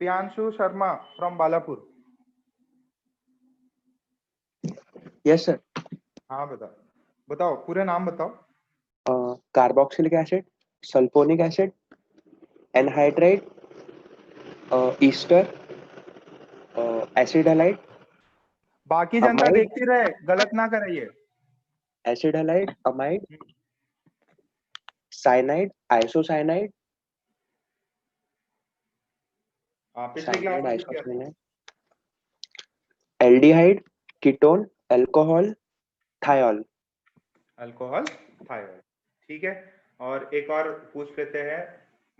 Priyanshu Sharma from Balapur. Yes sir. हाँ बताओ पूरे नाम बताओ। Carboxylic acid, sulphonic acid, anhydride, ester, acid halide, बाकी जनता अमाइड, देखती रहे, गलत ना कराइए। Acid halide, amide, cyanide, isocyanide, पिछली क्लास साइनाइड, में भी किया था। Isocyanide, aldehyde, ketone, alcohol, thiol. Alcohol, thyroid. ठीक है, और एक और पूछ लेते हैं।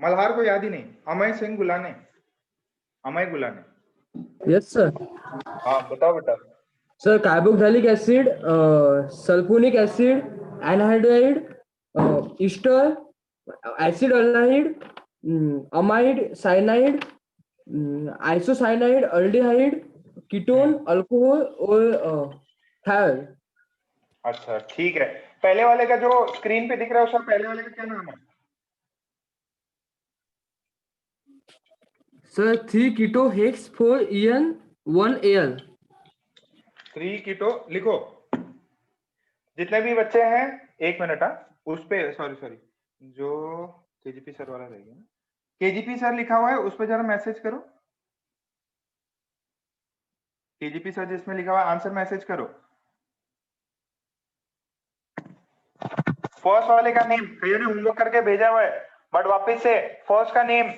मल्हार को याद ही नहीं, अमय सिंह गुलाने, अमय गुलाने। Yes sir. हाँ बताओ बेटा। Sir carboxylic acid, sulphonic acid, anhydride, ester, acid aldehyde, amide, cyanide, isocyanide, aldehyde, ketone, alcohol और थायल। अच्छा ठीक है, पहले वाले का जो स्क्रीन पे दिख रहा है उसका पहले वाले का क्या नाम है? सर 3 कीटो हेक्स 4 EN 1 AL। 3 कीटो लिखो। जितने भी बच्चे हैं, एक मिनट। उस पे सॉरी जो केजीपी सर वाला रहेगा ना, केजीपी सर लिखा हुआ है उस पे जरा मैसेज करो। केजीपी सर जिसमें लिखा हुआ है आंसर मैसेज करो। फर्स्ट वाले का नेम कईयों ने होमवर्क करके भेजा हुआ है, बट वापस से फर्स्ट का नेम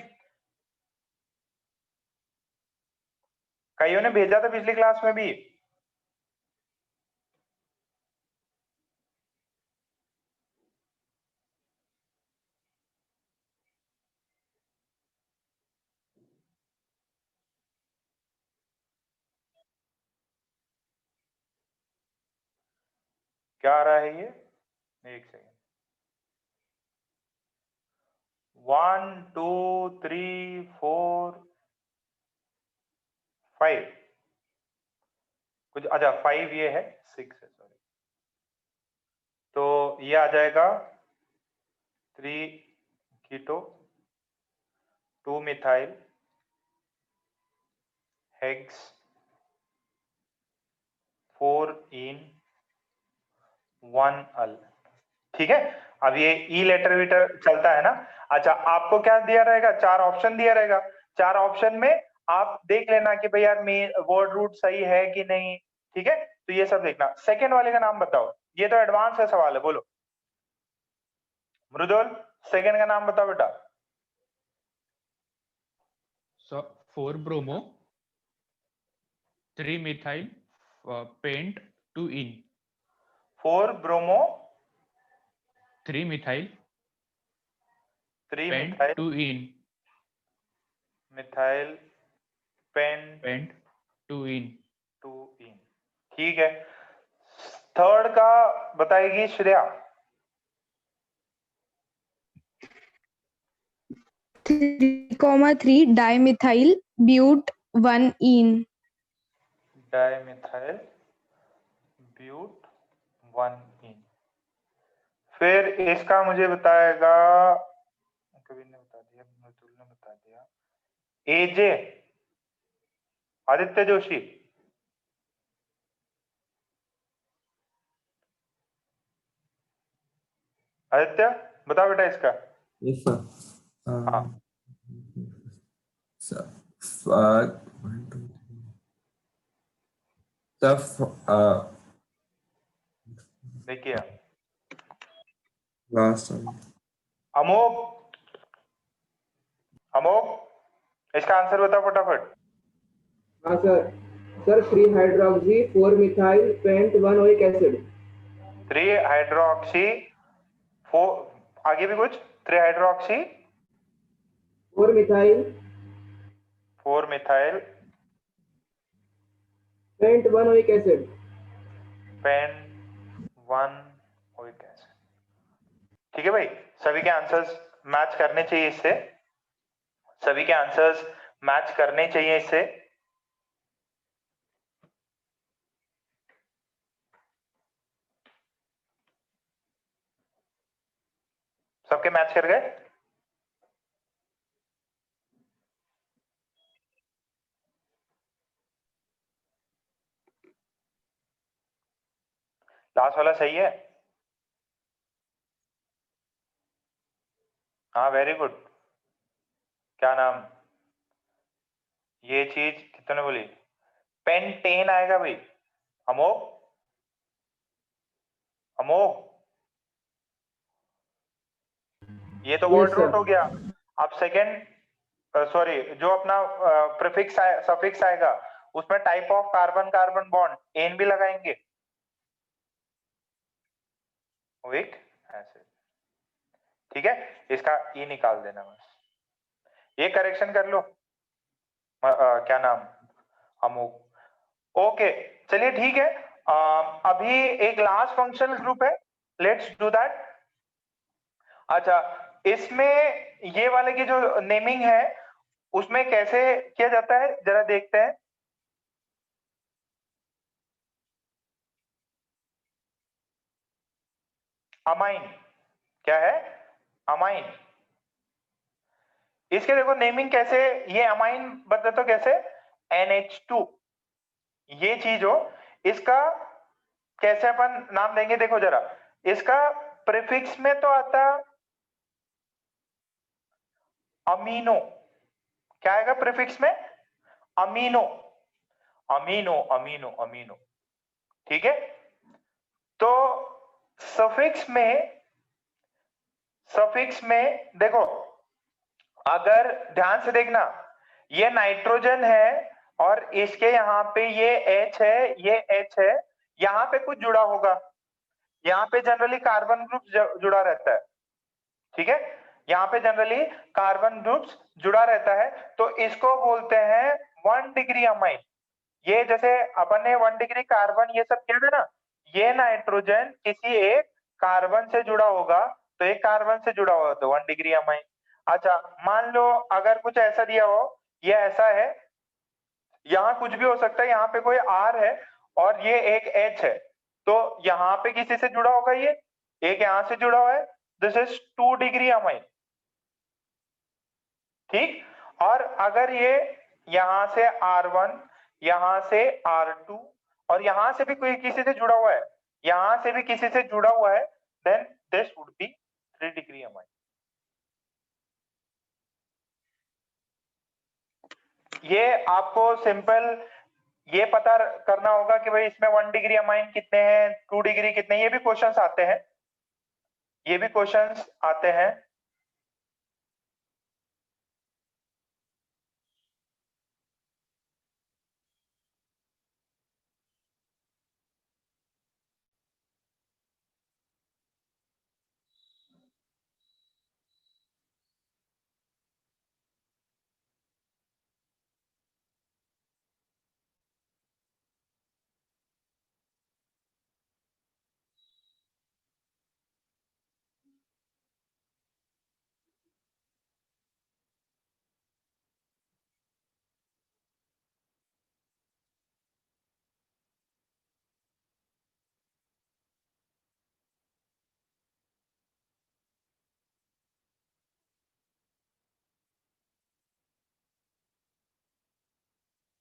कईयों ने भेजा था पिछली क्लास में भी। क्या आ रहा है ये? एक सेकेंड। 1 2 3 4 5 कुछ। अच्छा 5 ये है, 6 है सॉरी। तो ये आ जाएगा 3 कीटो 2 मिथाइल हेक्स 4 इन 1 अल। ठीक है, अब ये ई लेटर वीटर चलता है ना। अच्छा आपको क्या दिया रहेगा? 4 ऑप्शन दिया रहेगा। 4 ऑप्शन में आप देख लेना कि भाई यार वर्ड रूट सही है कि नहीं। ठीक है, तो ये सब देखना। सेकेंड वाले का नाम बताओ, ये तो एडवांस है सवाल है, बोलो मृदुल। सेकेंड का नाम बताओ बेटा। 4 bromo 3 methyl pent 2 ene. 4 bromo 3 methyl 3 pent methyl 2 ene. Methyl pent 2 ene. 2 ene. ठीक है, थर्ड का बताएगी Shreya. 3,3 dimethyl but 1 ene. Dimethyl but 1 ene. फिर इसका मुझे बताएगा, कभी ने बता दिया, मृदुल ने बता दिया। एजे आदित्य जोशी। आदित्य बताओ बेटा इसका। Yes sir. हाँ देखिए अमोघ, अमोघ इसका आंसर बताओ फटाफट। हाँ sir. Sir 3 hydroxy 4 methyl pent 1 oic acid. 3 hydroxy 4, आगे भी कुछ। 3 hydroxy 4 methyl 4 methyl pent 1 oic acid. Pent 1 oic acid. ठीक है भाई, सभी के आंसर्स मैच करने चाहिए इससे। सभी के आंसर्स मैच करने चाहिए इससे। सबके मैच कर गए? लास्ट वाला सही है? हाँ वेरी गुड। क्या नाम, ये चीज कितने बोली? पेंटेन आएगा भाई। अमोघ, अमोघ, ये तो Yes, वर्ड sir. रूट हो गया। अब सेकेंड सॉरी, जो अपना प्रीफिक्स सफिक्स आएगा उसमें type of carbon carbon bond N भी लगाएंगे। वीक ऐसे, ठीक है, इसका ई निकाल देना बस, ये करेक्शन कर लो। क्या नाम, अमोघ। ओके चलिए ठीक है। अभी एक लास्ट फंक्शनल ग्रुप है, लेट्स डू दैट। अच्छा, इसमें ये वाले की जो नेमिंग है उसमें कैसे किया जाता है जरा देखते हैं। अमाइन, क्या है? अमाइन। इसके देखो नेमिंग कैसे, ये अमाइन बता तो कैसे, NH2 ये चीज हो, इसका कैसे अपन नाम देंगे देखो जरा। इसका प्रीफिक्स में तो आता अमीनो, क्या आएगा प्रीफिक्स में? अमीनो, अमीनो, अमीनो, अमीनो, ठीक है। तो सफिक्स में देखो, अगर ध्यान से देखना, ये नाइट्रोजन है और इसके यहाँ पे ये H है, ये H है, यहाँ पे कुछ जुड़ा होगा, यहाँ पे जनरली कार्बन ग्रुप जुड़ा रहता है, ठीक है, यहाँ पे जनरली कार्बन ग्रुप्स जुड़ा रहता है, तो इसको बोलते हैं 1 डिग्री अमाइन। ये जैसे अपन ने 1 डिग्री कार्बन ये सब किया था ना, ये नाइट्रोजन किसी एक कार्बन से जुड़ा होगा, तो एक कार्बन से जुड़ा होगा तो 1 डिग्री अमाइन। अच्छा, मान लो अगर कुछ ऐसा दिया हो, ये ऐसा है, यहाँ कुछ भी हो सकता है, यहाँ पे कोई R है और ये एक H है, तो यहाँ पे किसी से जुड़ा होगा, ये एक यहाँ से जुड़ा हुआ है, दिस इज 2 डिग्री अमाइन, ठीक। और अगर ये यहां से R1, यहां से R2 और यहां से भी कोई किसी से जुड़ा हुआ है, यहां से भी किसी से जुड़ा हुआ है, then this would be 3 degree amine. ये आपको सिंपल ये पता करना होगा कि भाई इसमें 1 डिग्री अमाइन कितने हैं, 2 डिग्री कितने, ये भी क्वेश्चंस आते हैं, ये भी क्वेश्चंस आते हैं।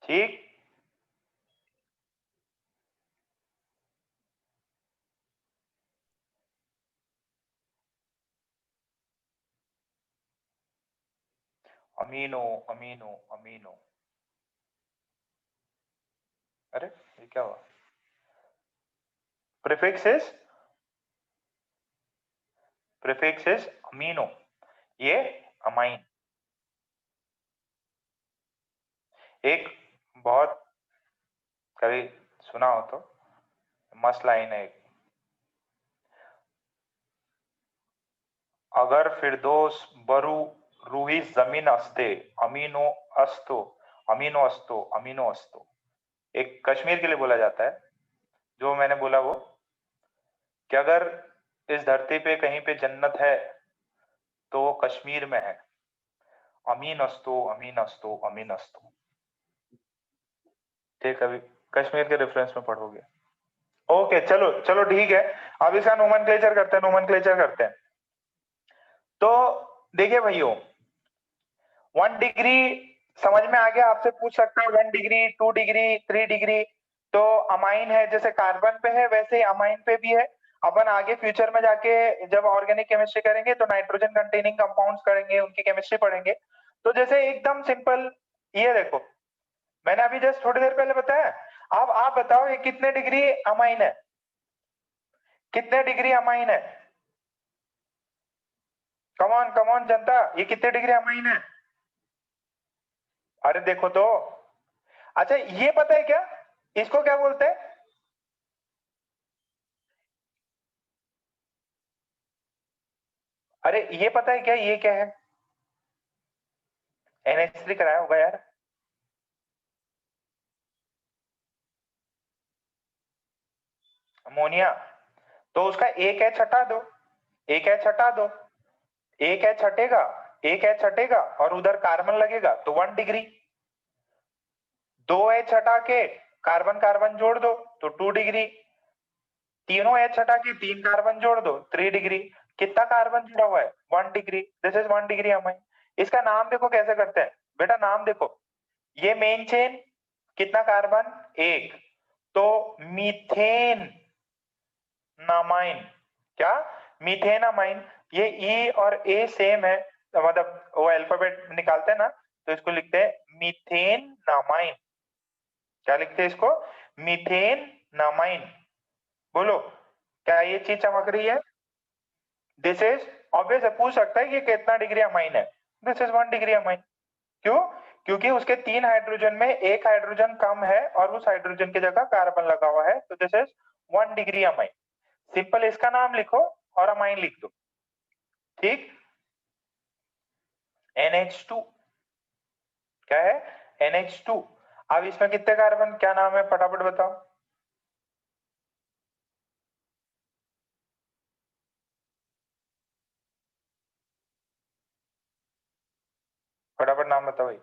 ठीक, अमीनो, अमीनो, अमीनो, अरे ये क्या हुआ, प्रीफिक्स इज अमीनो, ये अमाइन। एक बहुत कभी सुना हो तो मस्त लाइन है एक, अगर फिरदौस बरू रूही जमीन अस्ते अमीनो अस्तो, अमीनो अस्तो, अमीनो अस्तो, एक कश्मीर के लिए बोला जाता है, जो मैंने बोला वो कि अगर इस धरती पे कहीं पे जन्नत है तो वो कश्मीर में है, अमीन अस्तो, अमीन अस्तो, अमीन अस्तो, ठीक, कभी कश्मीर के रेफरेंस में पढ़ोगे। ओके चलो चलो ठीक है, अब इसका नोमेनक्लेचर करते हैं। तो देखिए भाइयों, 1 डिग्री समझ में आ गया, आपसे पूछ सकता है 1 डिग्री, 2 डिग्री, 3 डिग्री, तो अमाइन है, जैसे कार्बन पे है वैसे ही अमाइन पे भी है। अपन आगे फ्यूचर में जाके जब ऑर्गेनिक केमिस्ट्री करेंगे तो नाइट्रोजन कंटेनिंग कंपाउंड्स करेंगे, उनकी केमिस्ट्री पढ़ेंगे। तो जैसे एकदम सिंपल, ये देखो मैंने अभी जस्ट थोड़ी देर पहले बताया। अब आप बताओ ये कितने डिग्री अमाइन है, कितने डिग्री अमाइन है? कम ऑन जनता, ये कितने डिग्री अमाइन है? अरे देखो तो। अच्छा ये पता है क्या, इसको क्या बोलते हैं? अरे ये पता है क्या, ये क्या है? NH3 कराया होगा यार। अमोनिया। तो उसका एक एच हटा दो, एक एच हटा दो, एक एच हटेगा, एक एच हटेगा और उधर कार्बन लगेगा तो 1 डिग्री। 2 एच हटा के कार्बन कार्बन जोड़ दो तो 2 डिग्री। तीनों एच हटा के 3 कार्बन जोड़ दो 3 डिग्री। कितना कार्बन जुड़ा हुआ है? 1 degree. This is 1 degree amine. इसका नाम देखो कैसे करते हैं बेटा, नाम देखो। ये मेन चेन, कितना कार्बन? 1, तो मीथेन नामाइन। क्या? Methane amine. ये ई और ए सेम है, तो मतलब वो अल्फाबेट निकालते हैं ना, तो इसको लिखते हैं मीथेन नामाइन। क्या लिखते हैं इसको? मीथेन नामाइन। बोलो क्या ये चीज चमक रही है? दिस इज ऑब्वियस है, पूछ सकता है कि कितना डिग्री अमाइन है। This is 1 degree amine. क्यों? क्योंकि उसके 3 हाइड्रोजन में एक हाइड्रोजन कम है और उस हाइड्रोजन की जगह कार्बन लगा हुआ है, तो this is 1 degree amine. Simple इसका नाम लिखो और अमाइन लिख दो, ठीक? NH2 क्या है? NH2। अब इसमें कितने कार्बन, क्या नाम है, फटाफट बताओ। फटाफट नाम बताओ भाई।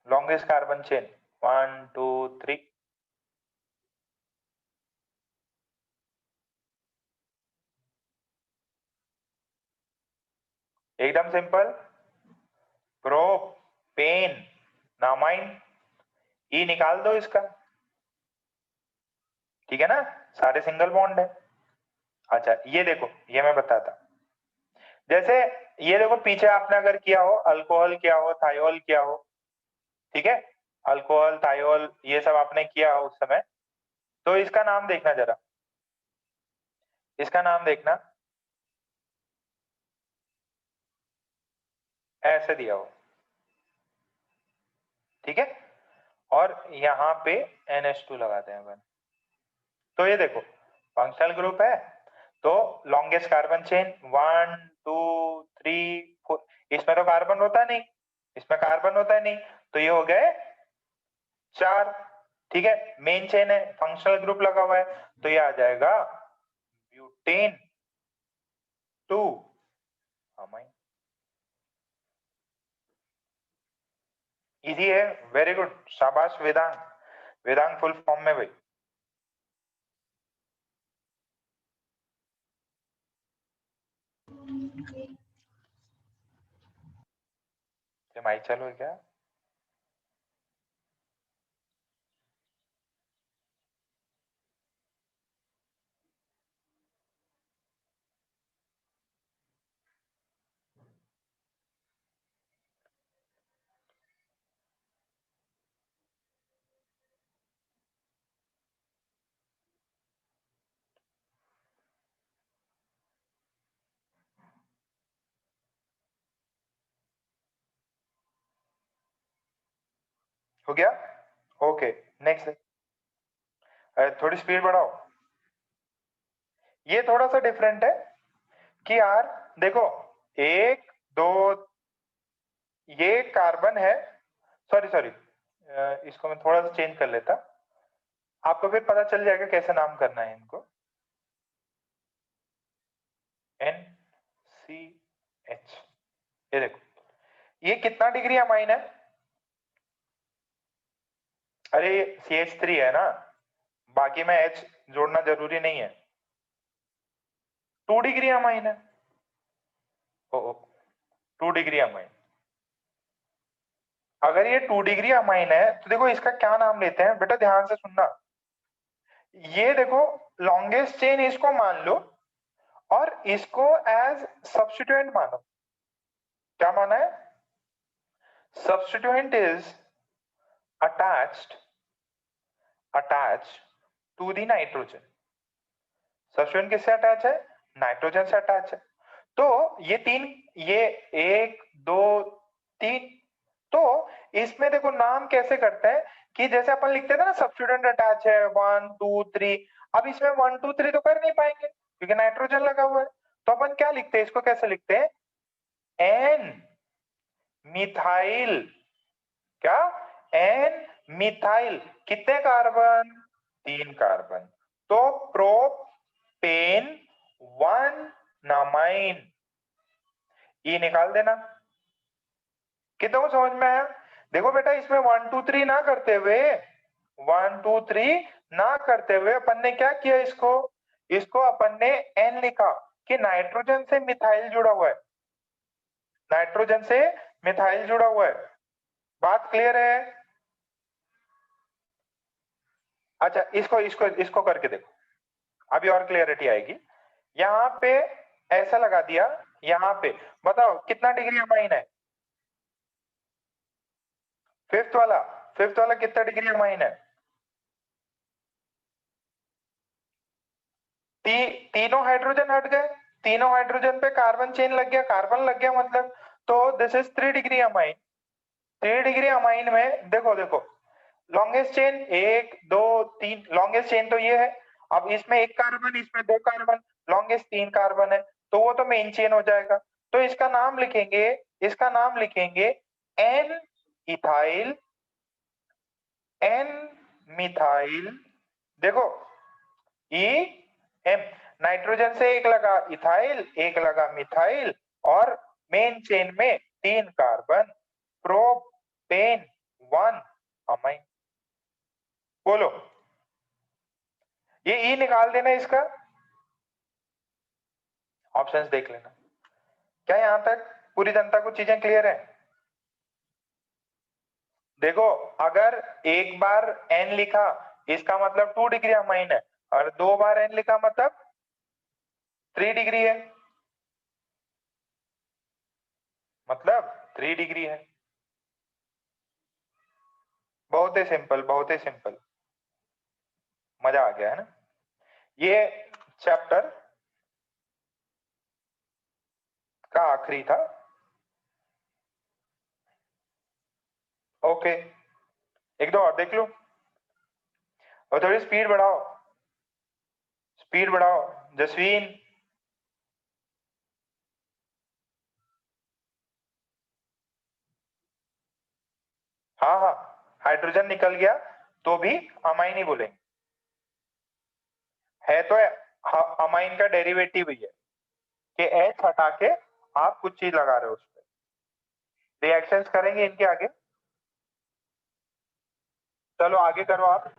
Longest carbon chain 1 2 3। एकदम सिंपल, प्रोपेन नामाइन। ई निकाल दो इसका, ठीक है ना, सारे सिंगल बॉन्ड है। अच्छा ये देखो, ये मैं बताता, जैसे ये देखो पीछे आपने अगर किया हो, अल्कोहल किया हो, थायोल किया हो, ठीक है, अल्कोहल थायोल ये सब आपने किया हो उस समय, तो इसका नाम देखना जरा, इसका नाम देखना, ऐसे दिया हो, ठीक है, और यहाँ पे NH2 लगाते हैं अपन। तो ये देखो फंक्शनल ग्रुप है, तो लॉन्गेस्ट कार्बन चेन 1 2 3 4। इसमें तो कार्बन होता नहीं, इसमें कार्बन होता नहीं, तो ये हो गए 4, ठीक है। मेन चेन है, फंक्शनल ग्रुप लगा हुआ है, तो ये आ जाएगा ब्यूटेन 2 अमाइन। इजी है, वेरी गुड, शाबाश वेदांग। वेदांग फुल फॉर्म में भाई। माइक चालू है क्या? हो गया? ओके नेक्स्ट, थोड़ी स्पीड बढ़ाओ। ये थोड़ा सा डिफरेंट है कि यार देखो, 1 2, ये कार्बन है, सॉरी सॉरी, इसको मैं थोड़ा सा चेंज कर लेता, आपको फिर पता चल जाएगा कैसे नाम करना है इनको। NCH, ये देखो, ये कितना डिग्री अमाइन है? अरे CH3 है ना, बाकी में H जोड़ना जरूरी नहीं है। 2 डिग्री अमाइन है। ओ 2 डिग्री अमाइन, अगर ये 2 डिग्री अमाइन है तो देखो इसका क्या नाम लेते हैं बेटा, ध्यान से सुनना। ये देखो लॉन्गेस्ट चेन इसको मान लो और इसको एज सब्स्टिट्यूएंट मानो। क्या माना है? Substituent is attached to the nitrogen. Substituent किससे अटैच है? नाइट्रोजन से अटैच है। तो ये तीन, ये 1 2 3, तो इसमें देखो नाम कैसे करते हैं कि जैसे अपन लिखते थे ना सब्स्टिट्यूएंट अटैच है 1 2 3, अब इसमें 1 2 3 तो कर नहीं पाएंगे क्योंकि नाइट्रोजन लगा हुआ है। तो अपन क्या लिखते हैं, इसको कैसे लिखते हैं? एन मिथाइल, क्या? एन मिथाइल, कितने कार्बन? 3 कार्बन। तो प्रोपेन 1 नामाइन, ये निकाल देना। कितनों को समझ में आया? देखो बेटा इसमें 1 2 3 ना करते हुए, 1 2 3 ना करते हुए अपन ने क्या किया, इसको अपन ने एन लिखा कि नाइट्रोजन से मिथाइल जुड़ा हुआ है, नाइट्रोजन से मिथाइल जुड़ा हुआ है। बात क्लियर है? अच्छा इसको इसको इसको करके देखो, अभी और क्लियरिटी आएगी। यहाँ पे ऐसा लगा दिया, यहाँ पे बताओ कितना डिग्री अमाइन है? फिफ्थ वाला कितना डिग्री अमाइन है? तीनों हाइड्रोजन हट गए, तीनों हाइड्रोजन पे कार्बन चेन लग गया, कार्बन लग गया मतलब, तो this is 3 degree amine. 3 degree amine में देखो लॉन्गेस्ट चेन 1 2 3, लॉन्गेस्ट चेन तो ये है। अब इसमें 1 कार्बन, इसमें 2 कार्बन, लॉन्गेस्ट 3 कार्बन है, तो वो तो मेन चेन हो जाएगा। तो इसका नाम लिखेंगे एन इथाइल, एन मिथाइल। देखो ई एम, नाइट्रोजन से एक लगा इथाइल, एक लगा मिथाइल, और मेन चेन में 3 कार्बन, प्रोपेन 1 अमाइन। बोलो, ये ई निकाल देना इसका। ऑप्शंस देख लेना। क्या यहां तक पूरी जनता को चीजें क्लियर है? देखो अगर एक बार एन लिखा इसका मतलब 2 डिग्री अमाइन है, और 2 बार एन लिखा मतलब 3 डिग्री है, मतलब 3 डिग्री है। बहुत ही सिंपल, बहुत ही सिंपल, मजा आ गया है ना? ये चैप्टर का आखिरी था। ओके, एक दो और देख लो, और थोड़ी स्पीड बढ़ाओ, स्पीड बढ़ाओ जसवीन। हाँ हाँ, हाइड्रोजन निकल गया तो भी अमाइन ही बोलेंगे, है तो अमाइन का डेरिवेटिव ही है कि एच हटा के आप कुछ चीज लगा रहे हो उस पर। रिएक्शंस करेंगे इनके आगे, चलो आगे करो आप।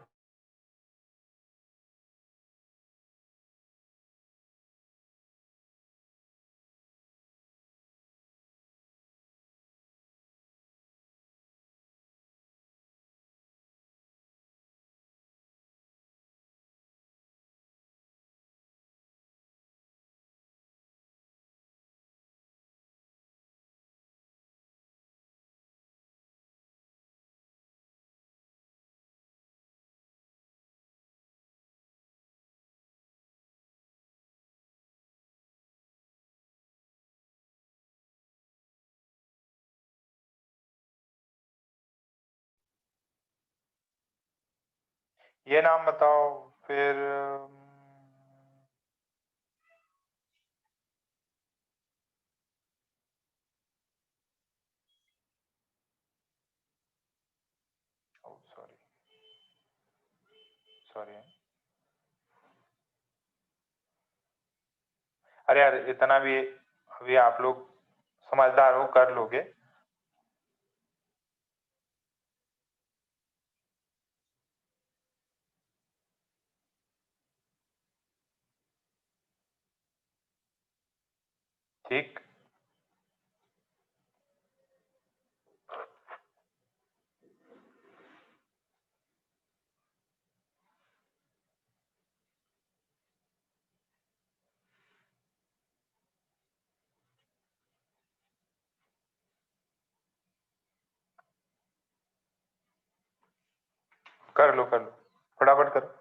ये नाम बताओ फिर। सॉरी सॉरी, अरे यार इतना भी अभी आप लोग समझदार हो, कर लोगे। ठीक, कर लो फटाफट करो।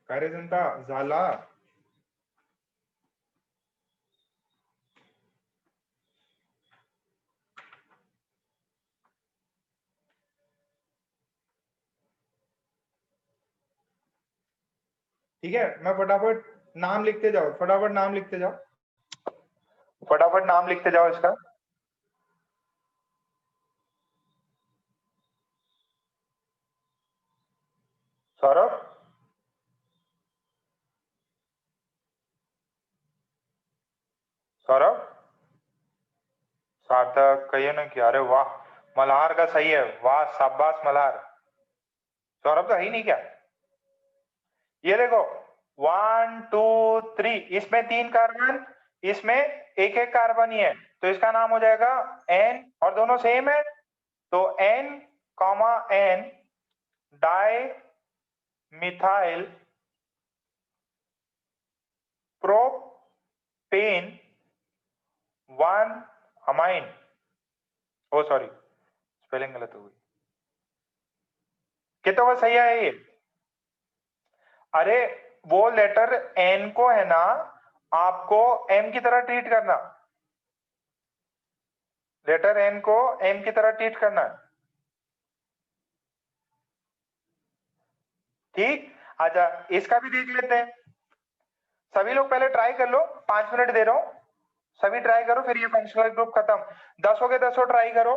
काय रे जनता झाला? ठीक है, मैं फटाफट नाम लिखते जाओ, फटाफट नाम लिखते जाओ, फटाफट नाम लिखते जाओ इसका। सौरभ, सौरभ, सार्थक कहिए ना कि अरे वाह मल्हार का सही है, वाह शाबाश मल्हार। सौरभ तो है ही नहीं क्या? ये देखो 1 2 3, इसमें 3 कार्बन, इसमें एक एक कार्बन ही है, तो इसका नाम हो जाएगा N, और दोनों सेम है तो N, N dimethyl propane 1 amine. Oh sorry, spelling गलत हो गई। कितना वो सही है ये? अरे वो लेटर एन को है ना, आपको एम की तरह ट्रीट करना, लेटर एन को एम की तरह ट्रीट करना है, ठीक? अच्छा इसका भी देख लेते हैं, सभी लोग पहले ट्राई कर लो, 5 मिनट दे रहा हूं, सभी ट्राई करो, फिर ये फंक्शनल ग्रुप खत्म। 10 हो गए, 10 ट्राई करो।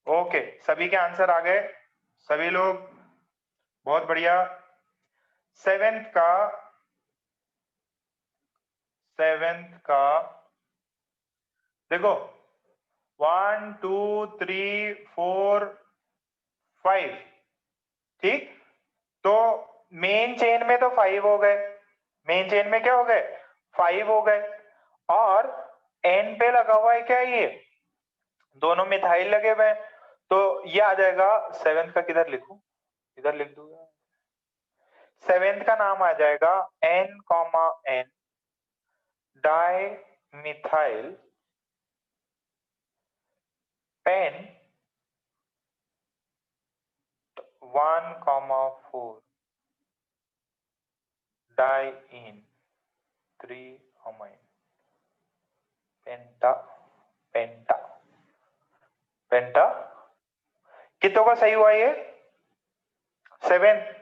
ओके, सभी के आंसर आ गए, सभी लोग, बहुत बढ़िया। सेवेंथ का देखो 1 2 3 4 5, ठीक। तो मेन चेन में तो 5 हो गए, मेन चेन में क्या हो गए, 5 हो गए। और एन पे लगा हुआ है क्या, ये दोनों मिथाइल लगे हुए हैं, तो ये आ जाएगा। सेवेंथ का किधर लिखूं, इधर लिख दूंगा। सेवेंथ का नाम आ जाएगा N, N dimethyl pen 1,4 diene 3 amine penta penta penta. कितनों का सही हुआ ये, 7।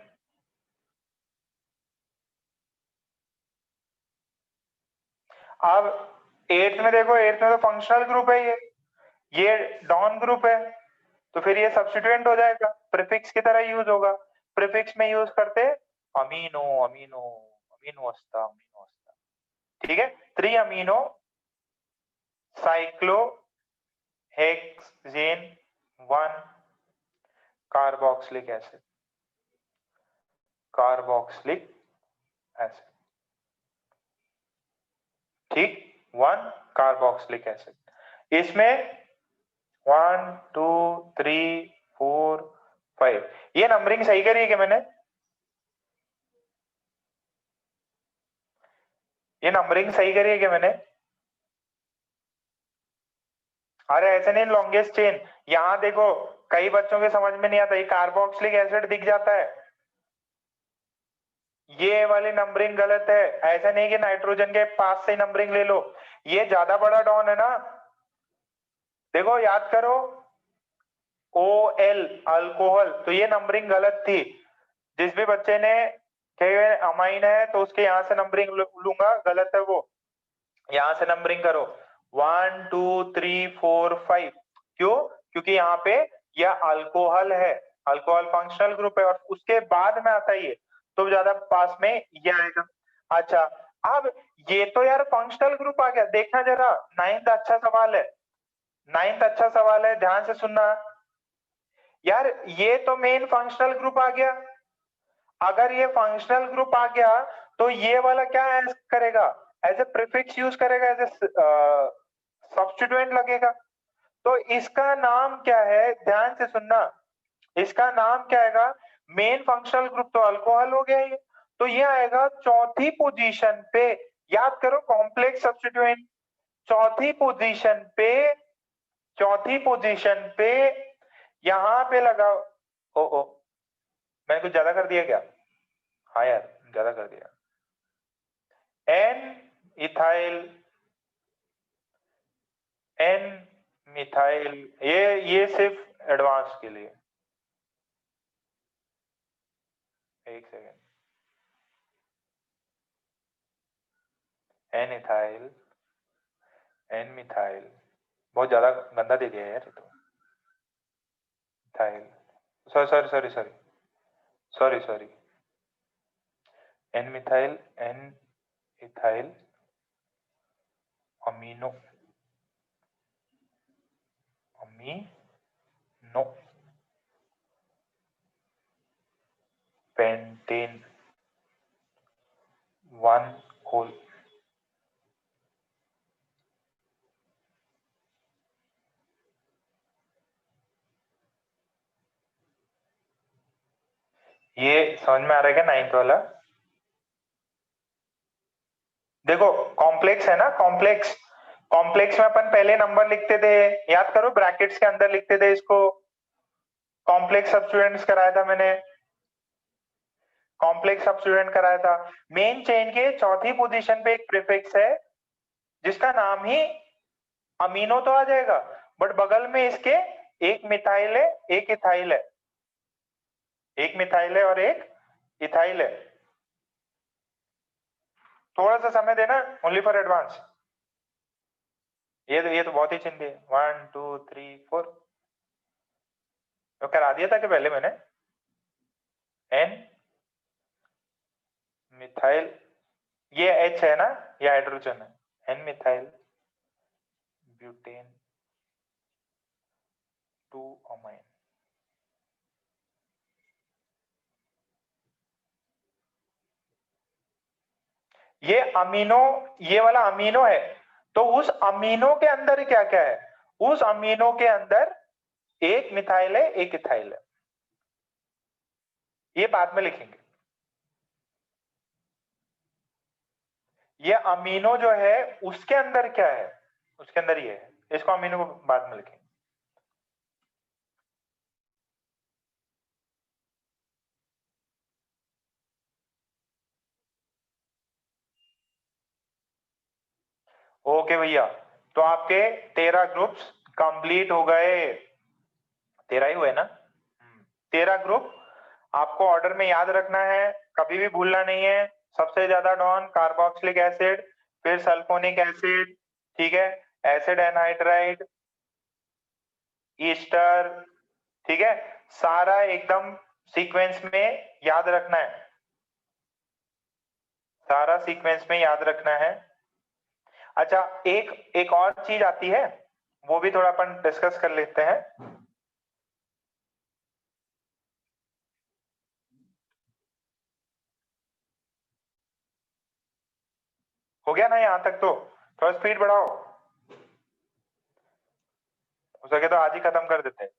अब 8th में देखो, 8th में तो फंक्शनल ग्रुप है, ये डॉन ग्रुप है, तो फिर ये सब्स्टिट्यूएंट हो जाएगा, प्रीफिक्स की तरह यूज होगा। प्रीफिक्स में यूज करते अमीनो अमीनो अमीनो अस्ता, ठीक है। 3 amino cyclo hexane 1 carboxylic acid, carboxylic acid, ठीक, 1 कार्बोक्सिलिक एसिड। इसमें 1 2 3 4 5, ये नंबरिंग सही करी है क्या मैंने, ये नंबरिंग सही करी है क्या मैंने। अरे ऐसे नहीं, लॉन्गेस्ट चेन, यहां देखो कई बच्चों के समझ में नहीं आता, ये कार्बोक्सिलिक एसिड दिख जाता है, ये वाली नंबरिंग गलत है। ऐसा नहीं कि नाइट्रोजन के पास से नंबरिंग ले लो, ये ज्यादा बड़ा डॉन है ना। देखो याद करो, OL अल्कोहल, तो ये नंबरिंग गलत थी। जिस भी बच्चे ने कहे अमाइन है तो उसके यहां से नंबरिंग लूंगा, गलत है वो, यहां से नंबरिंग करो 1 2 3 4 5। क्यों, क्योंकि यहाँ पे यह अल्कोहल है, अल्कोहल फंक्शनल ग्रुप है, और उसके बाद में आता है ये, तो ज्यादा पास में ये आएगा। अच्छा, अब ये तो यार फंक्शनल ग्रुप आ गया, देखना जरा 9th अच्छा सवाल है, 9th अच्छा सवाल है, ध्यान से सुनना यार। ये तो मेन फंक्शनल ग्रुप आ गया, अगर ये फंक्शनल ग्रुप आ गया तो ये वाला क्या करेगा, एज ए प्रीफिक्स यूज करेगा, एज ए सब्स्टिट्यूएंट लगेगा। तो इसका नाम क्या है, ध्यान से सुनना, इसका नाम क्या आएगा, मेन फंक्शनल ग्रुप तो अल्कोहल हो गया ये, तो ये आएगा चौथी पोजीशन पे। याद करो, कॉम्प्लेक्स सब्स्टिट्यूएंट चौथी पोजीशन पे, चौथी पोजीशन पे यहां पे लगा। ओ मैंने कुछ ज्यादा कर दिया क्या, हाँ यार ज्यादा कर दिया। एन इथाइल, एन मिथाइल, ये सिर्फ एडवांस के लिए, एक second. N ethyl, N methyl, बहुत ज्यादा गंदा दे दिया यार ये तो। Methyl, sorry sorry sorry sorry sorry sorry, N methyl, N ethyl amino, amino pentane 1 होल। ये समझ में आ रहा है क्या 9th वाला। देखो कॉम्प्लेक्स है ना, कॉम्प्लेक्स, कॉम्प्लेक्स में अपन पहले नंबर लिखते थे, याद करो ब्रैकेट्स के अंदर लिखते थे इसको, कॉम्प्लेक्स सब्स्टिट्यूएंट्स कराया था मैंने, कॉम्प्लेक्स सब्स्टिट्यूएंट कराया था। मेन चेन के चौथी पोजीशन पे एक प्रीफिक्स है जिसका नाम ही अमीनो तो आ जाएगा, बट बगल में इसके एक मिथाइल है, एक इथाइल है, एक मिथाइल है और एक इथाइल है। थोड़ा सा समय देना, ओनली फॉर एडवांस। ये तो बहुत ही चिंती है। 1 2 3 4, तो करा दिया था कि पहले मैंने एन मिथाइल, ये H है ना, ये हाइड्रोजन है, एन मिथाइल ब्यूटेन 2 अमाइन। ये अमीनो, ये वाला अमीनो है, तो उस अमीनो के अंदर क्या क्या है, उस अमीनो के अंदर एक मिथाइल है, एक इथाइल है, ये बाद में लिखेंगे। ये अमीनो जो है उसके अंदर क्या है, उसके अंदर ये है, इसको अमीनो को बाद में लिखेंगे। ओके भैया, तो आपके 13 ग्रुप्स कंप्लीट हो गए, 13 ही हुए ना, 13 ग्रुप आपको ऑर्डर में याद रखना है, कभी भी भूलना नहीं है। सबसे ज्यादा डॉन कार्बोक्सिलिक एसिड, फिर सल्फोनिक एसिड, ठीक है, एसिड एनहाइड्राइड, ईस्टर, ठीक है, सारा एकदम सीक्वेंस में याद रखना है, सारा सीक्वेंस में याद रखना है। अच्छा, एक और चीज आती है, वो भी थोड़ा अपन डिस्कस कर लेते हैं। हो गया ना यहां तक, तो थोड़ा स्पीड बढ़ाओ, हो सके तो आज ही खत्म कर देते हैं।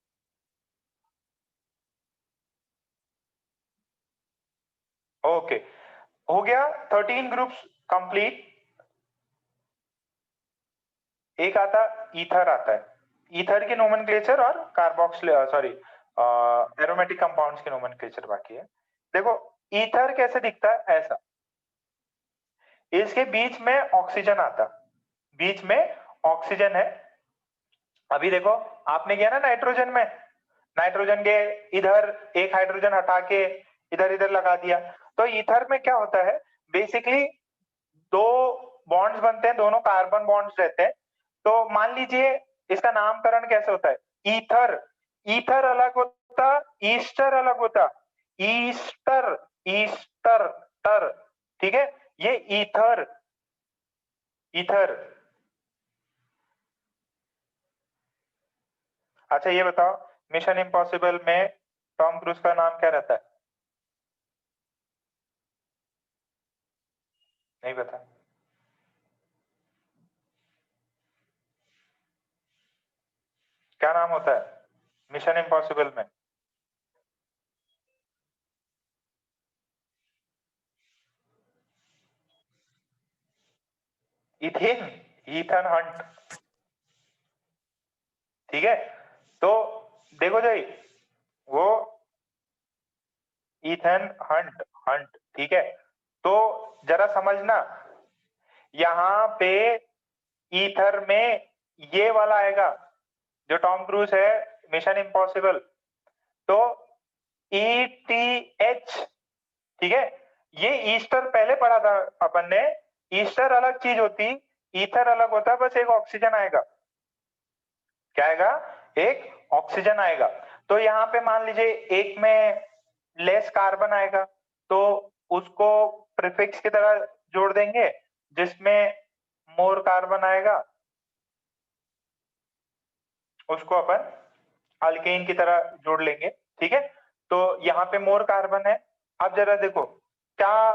ओके, हो गया 13 ग्रुप्स कंप्लीट। एक आता ईथर आता है, ईथर की नोमेनक्लेचर और कार्बोक्सिल सॉरी एरोमेटिक कंपाउंड्स की नोमेनक्लेचर बाकी है। देखो ईथर कैसे दिखता है, ऐसा, इसके बीच में ऑक्सीजन आता, बीच में ऑक्सीजन है। अभी देखो आपने किया ना नाइट्रोजन में, नाइट्रोजन के इधर एक हाइड्रोजन हटा के इधर इधर लगा दिया, तो ईथर में क्या होता है, बेसिकली दो बॉन्ड्स बनते हैं, दोनों कार्बन बॉन्ड्स रहते हैं। तो मान लीजिए इसका नामकरण कैसे होता है, ईथर, ईथर अलग होता, ईस्टर अलग होता, ईस्टर, ईस्टर टर, ठीक है, ये ईथर, ईथर। अच्छा ये बताओ, मिशन इम्पॉसिबल में टॉम क्रूज का नाम क्या रहता है, नहीं पता, क्या नाम होता है मिशन इम्पॉसिबल में? इथेन, ईथन हंट, ठीक है। तो देखो जी, वो ईथन हंट, हंट, ठीक है। तो जरा समझना, यहां पे ईथर में ये वाला आएगा जो टॉम क्रूज है मिशन इम्पॉसिबल, तो ETH, ठीक है। ये ईस्टर पहले पढ़ा था अपन ने, ईस्टर अलग चीज होती, ईथर अलग होता, बस एक ऑक्सीजन आएगा, क्या आएगा, एक ऑक्सीजन आएगा। तो यहाँ पे मान लीजिए एक में लेस कार्बन आएगा, तो उसको प्रीफिक्स की तरह जोड़ देंगे, जिसमें मोर कार्बन आएगा उसको अपन अल्केन की तरह जोड़ लेंगे, ठीक है। तो यहाँ पे मोर कार्बन है। अब जरा देखो क्या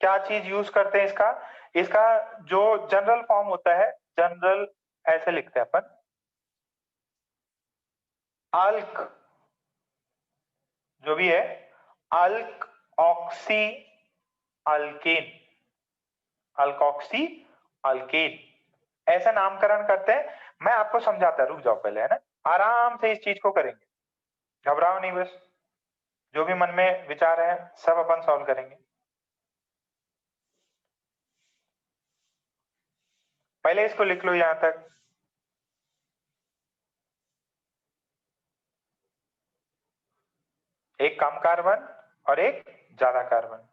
क्या चीज यूज करते हैं इसका, इसका जो जनरल फॉर्म होता है, जनरल ऐसे लिखते हैं अपन, अल्क, जो भी है, अल्क ऑक्सी अल्केन, अल्कोक्सी अल्केन, ऐसा नामकरण करते हैं। मैं आपको समझाता, रुक जाओ पहले, है ना, आराम से इस चीज को करेंगे, घबराओ नहीं, बस जो भी मन में विचार है सब अपन सॉल्व करेंगे। पहले इसको लिख लो यहां तक, एक कम कार्बन और एक ज्यादा कार्बन,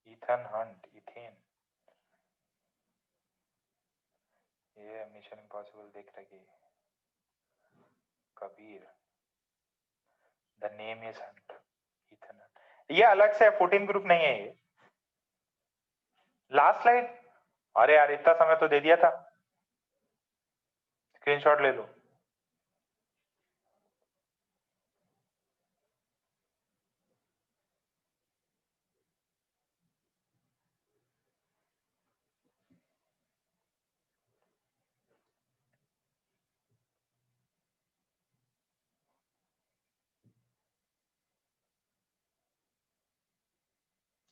ईथन हंट, इथेन, ये मिशन इम्पॉसिबल देख रही Kabir the name is Hunt Ethan ये अलग से 14 ग्रुप नहीं है ये लास्ट स्लाइड अरे यार इतना समय तो दे दिया था स्क्रीनशॉट ले लो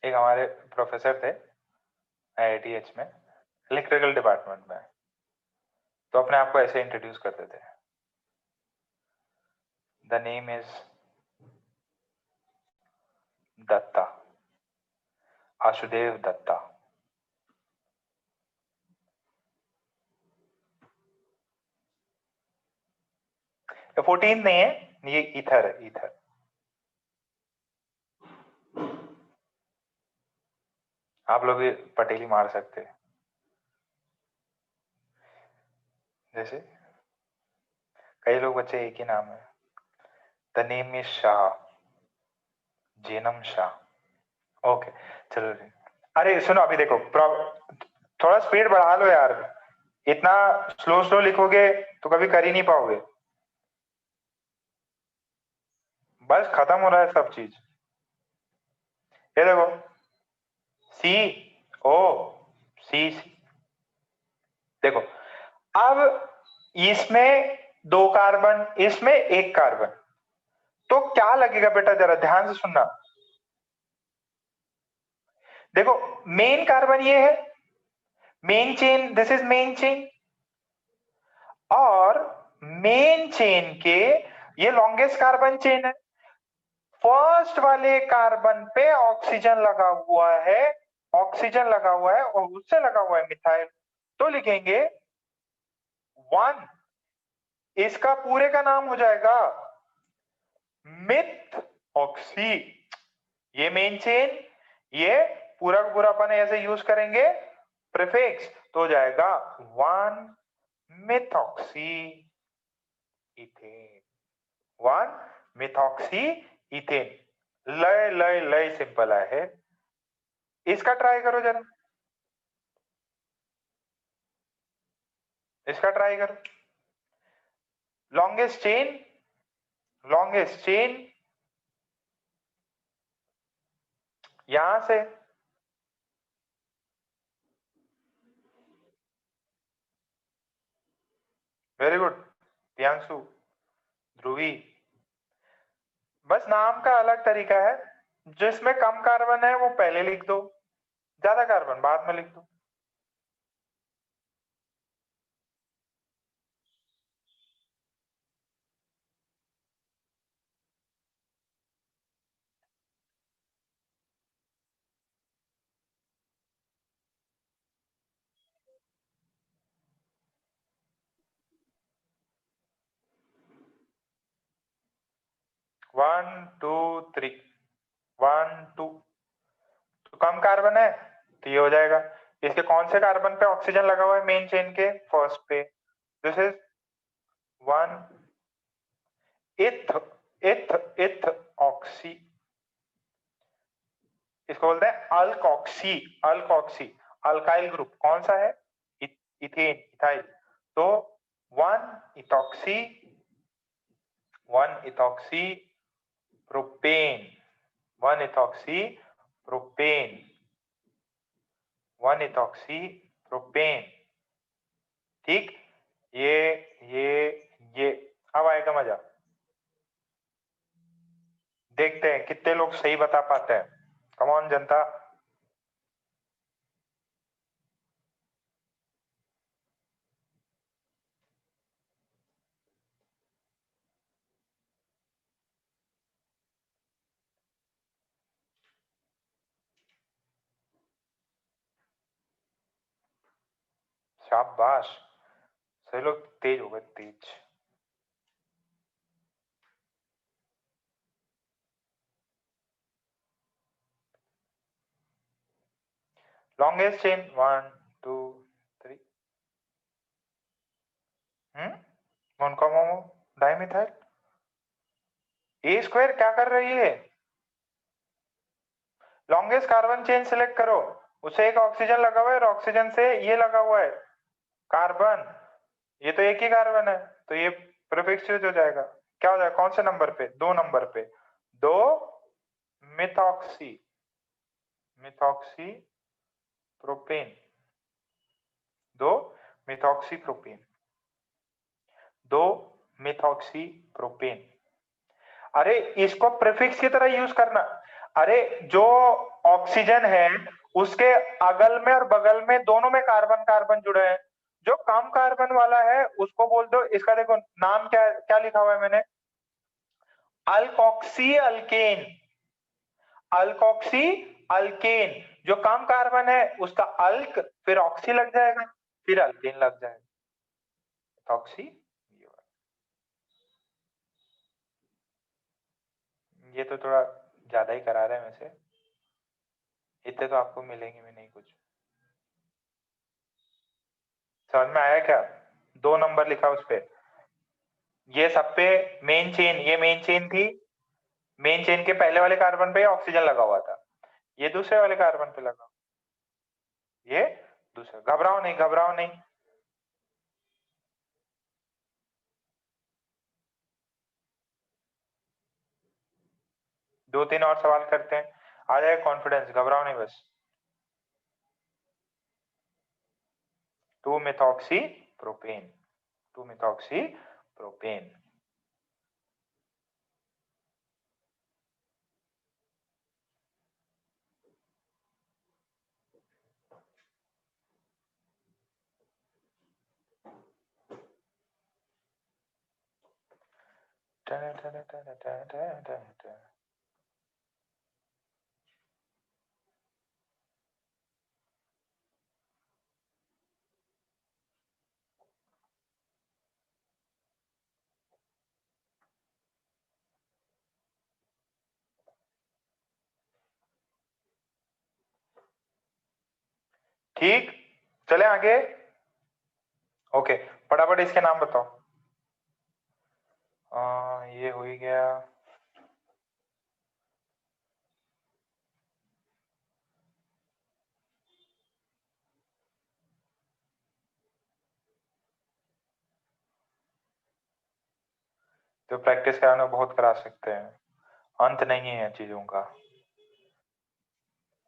एक हमारे प्रोफेसर थे IITH में इलेक्ट्रिकल डिपार्टमेंट में तो अपने आप को ऐसे इंट्रोड्यूस करते थे the name is Datta Ashudev Datta ये 14 नहीं है ये ईथर है ईथर आप लोग भी पटेली मार सकते हैं जैसे कई लोग बच्चे एक ही नाम है the name is Shah Jenam Shah okay चलो जी अरे सुनो अभी देखो थोड़ा स्पीड बढ़ा लो यार इतना स्लो स्लो लिखोगे तो कभी कर ही नहीं पाओगे बस खत्म हो रहा है सब चीज ये देखो सी ओ सी सी देखो अब इसमें 2 कार्बन इसमें 1 कार्बन तो क्या लगेगा बेटा जरा ध्यान से सुनना देखो मेन कार्बन ये है main chain this is main chain और मेन चेन के ये लॉन्गेस्ट कार्बन चेन है फर्स्ट वाले कार्बन पे ऑक्सीजन लगा हुआ है और उससे लगा हुआ है मिथाइल तो लिखेंगे 1 इसका पूरे का नाम हो जाएगा मिथ ऑक्सी ये मेन चेन ये पूरा का पूरा अपन ऐसे यूज करेंगे प्रीफिक्स तो हो जाएगा 1 मिथॉक्सी इथेन 1 मिथॉक्सी इथेन लय लय लय सिंपल है इसका ट्राई करो जरा इसका ट्राई करो लॉन्गेस्ट चेन यहां से वेरी गुड प्रियांशु ध्रुवी बस नाम का अलग तरीका है जिसमें कम कार्बन है वो पहले लिख दो ज्यादा कार्बन बाद में लिख दो वन टू थ्री 1 2 तो कम कार्बन है तो ये हो जाएगा इसके कौन से कार्बन पे ऑक्सीजन लगा हुआ है मेन चेन के फर्स्ट पे दिस इज 1 इथ इथ इथ ऑक्सी इसको बोलते हैं अल्कॉक्सी अल्काइल ग्रुप कौन सा है इथेन इथाइल तो 1 इथॉक्सी प्रोपेन 1 इथॉक्सी प्रोपेन ठीक ये अब आएगा मजा देखते हैं कितने लोग सही बता पाते हैं कम ऑन जनता शाबाश सही लोग तेज हो गए तेज longest chain 1 2 3 डाइमिथाइल। ए स्क्वायर क्या कर रही है? लॉन्गेस्ट कार्बन चेन सिलेक्ट करो, उसे एक ऑक्सीजन लगा हुआ है और ऑक्सीजन से ये लगा हुआ है कार्बन, ये तो एक ही कार्बन है, तो ये प्रीफिक्स यूज हो जाएगा। क्या हो जाएगा? कौन से नंबर पे? 2 नंबर पे। 2 methoxy, methoxy propane, 2 methoxy propane, 2 methoxy propane. अरे इसको प्रीफिक्स की तरह यूज करना। अरे जो ऑक्सीजन है उसके अगल में और बगल में दोनों में कार्बन कार्बन जुड़े हैं, जो कम कार्बन वाला है उसको बोल दो, इसका देखो नाम क्या क्या लिखा हुआ है मैंने, अल्कोक्सी अल्केन, अल्कोक्सी अल्केन। जो कम कार्बन है उसका अल्क, फिर ऑक्सी लग जाएगा, फिर अल्केन लग जाएगा, ऑक्सी। ये तो थोड़ा ज्यादा ही करा रहे हैं वैसे, इतने तो आपको मिलेंगे भी नहीं कुछ। समझ में आया क्या? 2 नंबर लिखा उस पे, ये सब पे मेन चेन, ये मेन चेन थी, मेन चेन के पहले वाले कार्बन पे ऑक्सीजन लगा हुआ था, ये दूसरे वाले कार्बन पे लगा, ये दूसरा। घबराओ नहीं, घबराओ नहीं। दो तीन और सवाल करते हैं, आ जाएगा कॉन्फिडेंस, घबराओ नहीं बस। 2 मिथॉक्सी प्रोपेन, 2 मिथॉक्सी प्रोपेन। ठीक, चले आगे। ओके, फटाफट इसके नाम बताओ। ये हो ही गया। तो प्रैक्टिस कराना बहुत करा सकते हैं, अंत नहीं है चीजों का।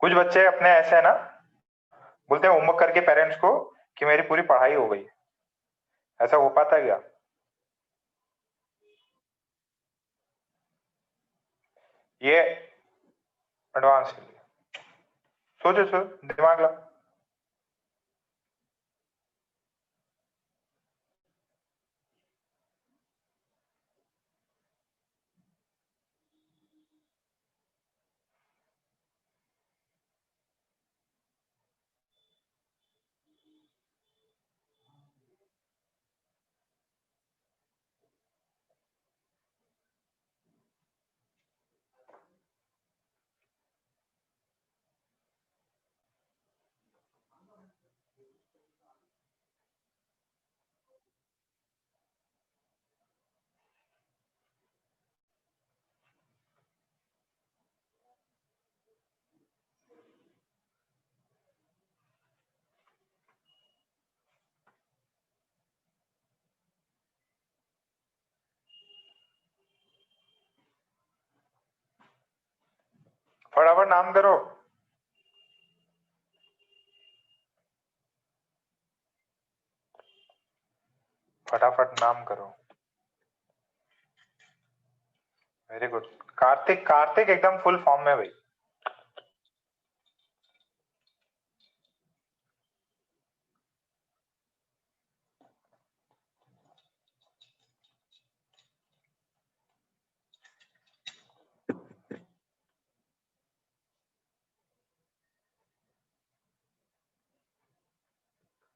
कुछ बच्चे अपने ऐसे है ना, बोलते हैं होमवर्क करके पेरेंट्स को कि मेरी पूरी पढ़ाई हो गई, ऐसा हो पाता है क्या? ये एडवांस के लिए सोचो, सोचो, दिमाग ला। फटाफट नाम करो, फटाफट नाम करो। Very good. कार्तिक, कार्तिक एकदम फुल फॉर्म में भाई।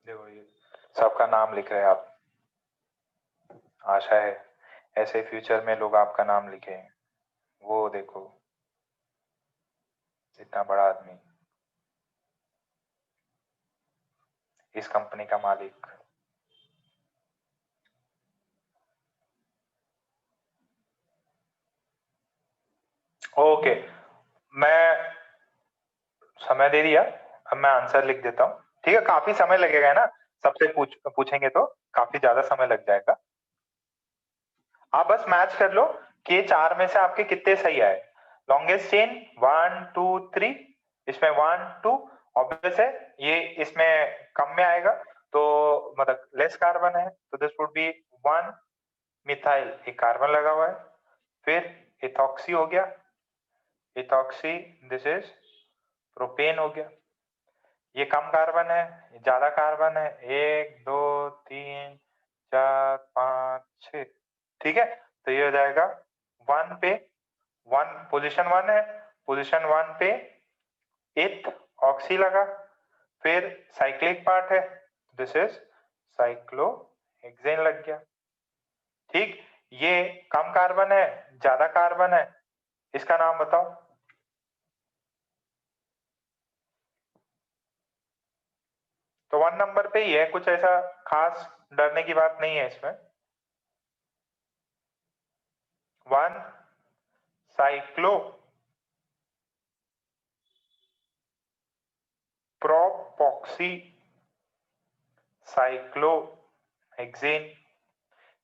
देखो ये सबका नाम लिख रहे हैं आप, आशा है ऐसे फ्यूचर में लोग आपका नाम लिखें। वो देखो इतना बड़ा आदमी, इस कंपनी का मालिक। ओके, मैं समय दे दिया, अब मैं आंसर लिख देता हूँ। ठीक है, काफी समय लगेगा ना, सबसे पूछेंगे तो काफी ज्यादा समय लग जाएगा। आप बस मैच कर लो कि ये 4 में से आपके कितने सही आए। लॉन्गेस्ट चेन 1 2 3, इसमें 1 2 ऑब्वियस है, ये इसमें कम में आएगा तो मतलब लेस कार्बन है, तो दिस वुड बी 1 मिथाइल, एक कार्बन लगा हुआ है। फिर इथॉक्सी हो गया, इथॉक्सी, दिस इज प्रोपेन हो गया। ये कम कार्बन है, ये ज्यादा कार्बन है, 1 2 3 4 5 6। ठीक है, तो ये हो जाएगा 1 पे 1, पोजीशन 1 है, पोजीशन 1 पे इथ ऑक्सी लगा, फिर साइक्लिक पार्ट है, दिस इज साइक्लोहेक्सेन लग गया। ठीक, ये कम कार्बन है, ज्यादा कार्बन है, इसका नाम बताओ। तो 1 नंबर पे ही है, कुछ ऐसा खास डरने की बात नहीं है इसमें। 1 साइक्लो प्रोपॉक्सी साइक्लोहेक्सेन।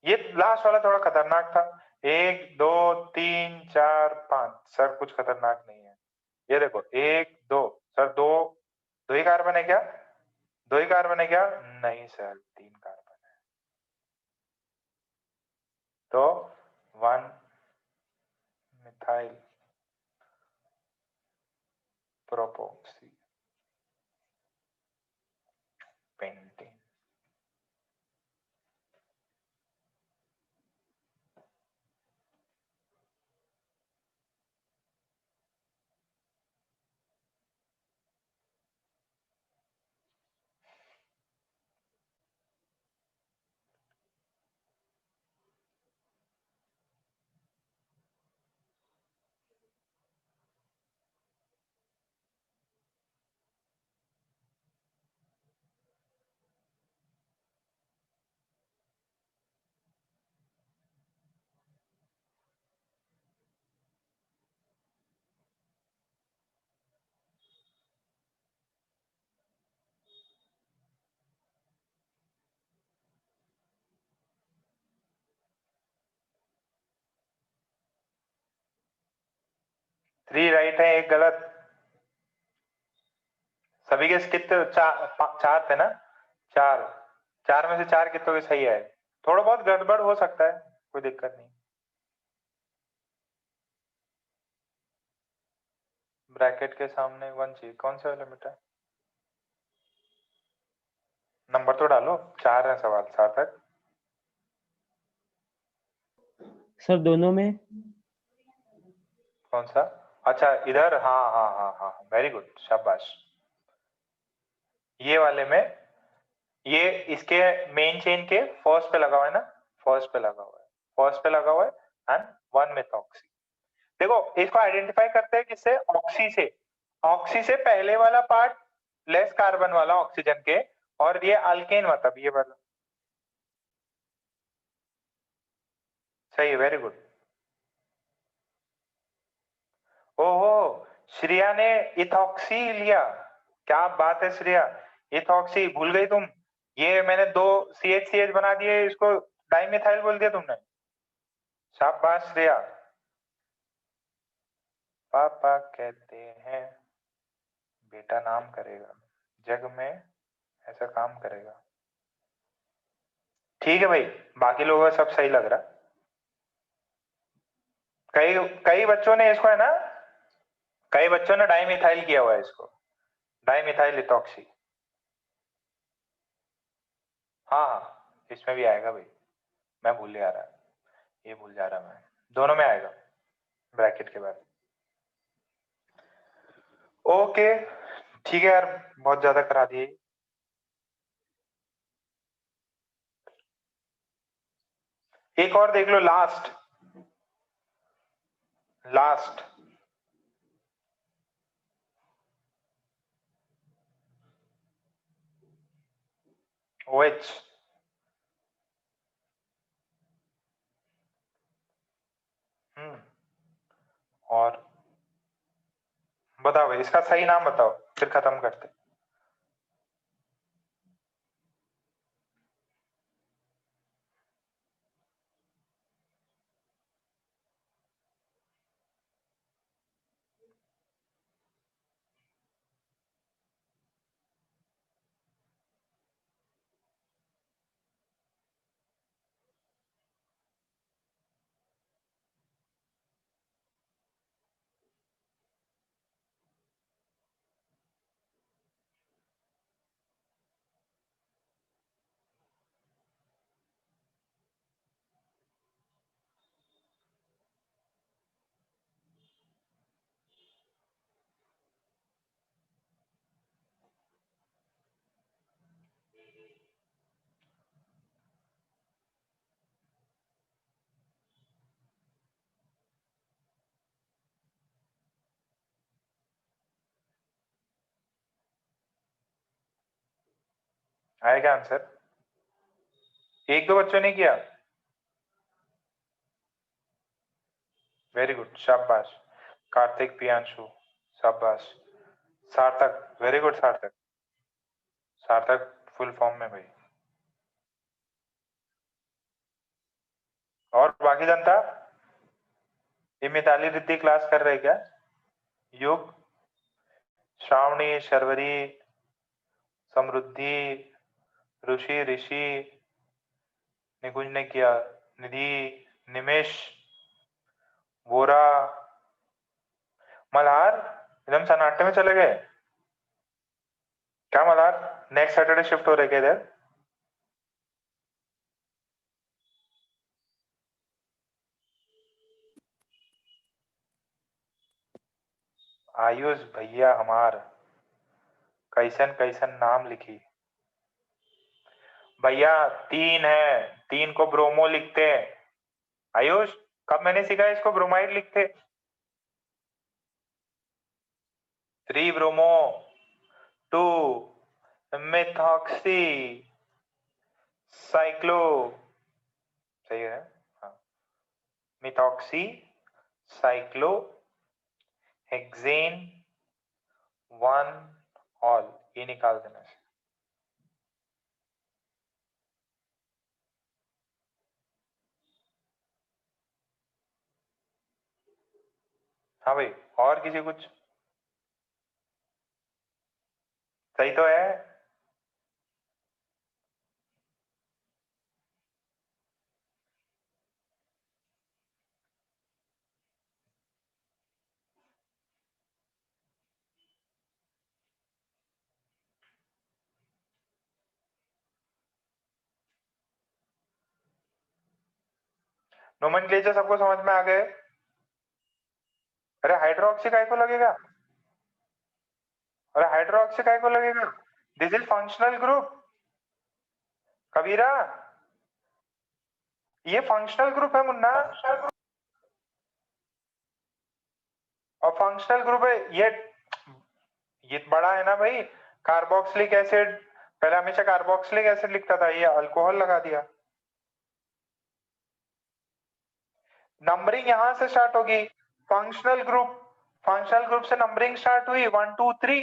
ये लास्ट वाला थोड़ा खतरनाक था, 1 2 3 4 5, सर कुछ खतरनाक नहीं है। ये देखो 1 2, सर दो ही कार्बन है क्या? 2 ही कार्बन है क्या? नहीं सर, 3 कार्बन है। तो 1 मिथाइल प्रोपॉक्सी पेंटेन। थ्री राइट है, एक गलत। सभी के कितने? चार थे ना? चार में से 4 कितनों के सही है? थोड़ा बहुत गड़बड़ हो सकता है, कोई दिक्कत नहीं। ब्रैकेट के सामने 1 चाहिए, कौन सा वाला बेटा? नंबर तो डालो, 4 है सवाल, सार्थक। सर दोनों में। कौन सा? अच्छा इधर, हाँ हाँ हाँ हाँ, वेरी गुड, शाबाश। ये वाले में, ये इसके मेन चेन के फर्स्ट पे लगा हुआ है ना, फर्स्ट पे लगा हुआ है, फर्स्ट पे लगा हुआ है एंड 1 मिथॉक्सी। देखो इसको आइडेंटिफाई करते हैं किससे? ऑक्सी से। ऑक्सी से पहले वाला पार्ट लेस कार्बन वाला ऑक्सीजन के, और ये अल्केन मतलब ये वाला। सही है, वेरी गुड। ओहो, श्रेया ने इथॉक्सी लिया, क्या बात है श्रेया, इथॉक्सी भूल गई तुम। ये मैंने 2 CH बना दिए, इसको डाइमिथाइल बोल दिया तुमने। शाबाश श्रेया। पापा कहते हैं बेटा नाम करेगा, जग में ऐसा काम करेगा। ठीक है भाई, बाकी लोगों का सब सही लग रहा। कई कई बच्चों ने इसको है ना, कई बच्चों ने डाइमिथाइल किया हुआ है इसको, डाइमिथाइल इथॉक्सी। हाँ हाँ, इसमें भी आएगा भाई, मैं भूल जा रहा, ये भूल जा रहा मैं, दोनों में आएगा ब्रैकेट के बाद। ओके ठीक है यार, बहुत ज्यादा करा दिए। एक और देख लो, लास्ट लास्ट OH। और बताओ भाई, इसका सही नाम बताओ, फिर खत्म करते। आएगा आंसर? एक दो बच्चों ने किया, वेरी गुड, शाबाश। कार्तिक, पियांशु, शाबाश। सार्थक, वेरी गुड सार्थक। सार्थक फुल फॉर्म में भाई। और बाकी जनता, ये मिताली रिद्धि क्लास कर रहे क्या? युग, श्रावणी, शर्वरी, समृद्धि, ऋषि, ऋषि, निकुंज ने किया, निधि, निमेश, वोरा, मल्हार एकदम सन्नाटे में चले गए क्या? मल्हार नेक्स्ट सैटरडे शिफ्ट हो रहे क्या इधर? आयुष भैया हमार कैसन कैसन नाम लिखी भैया। 3 है, 3 को ब्रोमो लिखते हैं। आयुष, कब मैंने सीखा इसको ब्रोमाइड लिखते? 3 ब्रोमो, 2 मेथॉक्सी साइक्लो, सही है हाँ, मिथॉक्सी साइक्लो हेक्सेन 1 ऑल, ये निकाल देना है। हाँ भाई, और किसी कुछ सही तो है? नोमेनक्लेचर सबको समझ में आ गए? अरे हाइड्रोक्सी काय को लगेगा? अरे हाइड्रोक्सी काय को लगेगा? दिस इज फंक्शनल ग्रुप कबीरा, ये फंक्शनल ग्रुप है मुन्ना, और फंक्शनल ग्रुप है ये बड़ा है ना भाई। कार्बोक्सिलिक एसिड, पहले हमेशा कार्बोक्सिलिक एसिड लिखता था, ये अल्कोहल लगा दिया। नंबरिंग यहां से स्टार्ट होगी, फंक्शनल ग्रुप से नंबरिंग स्टार्ट हुई 1 2 3,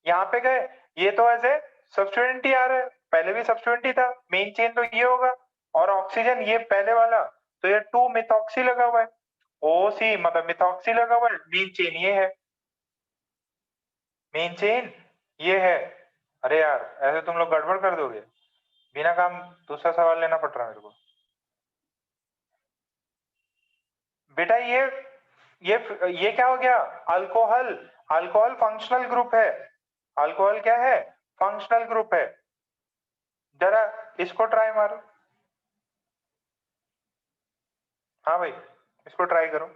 यहाँ पे गए, ये तो ऐसे सब्स्टिट्यूएंट ही आ रहा है, पहले भी सब्स्टिट्यूएंट ही था, मेन चेन तो ये होगा, और ऑक्सीजन ये पहले वाला, तो ये 2 मिथॉक्सी लगा हुआ है, OC मतलब मिथॉक्सी लगा हुआ है, मेन चेन ये है, मेन चेन ये है। अरे यार ऐसे तुम लोग गड़बड़ कर दोगे, बिना काम दूसरा सवाल लेना पड़ रहा है मेरे को। बेटा ये क्या हो गया? अल्कोहल, अल्कोहल फंक्शनल ग्रुप है, अल्कोहल क्या है? फंक्शनल ग्रुप है। जरा इसको ट्राई मारो, हाँ भाई इसको ट्राई करो।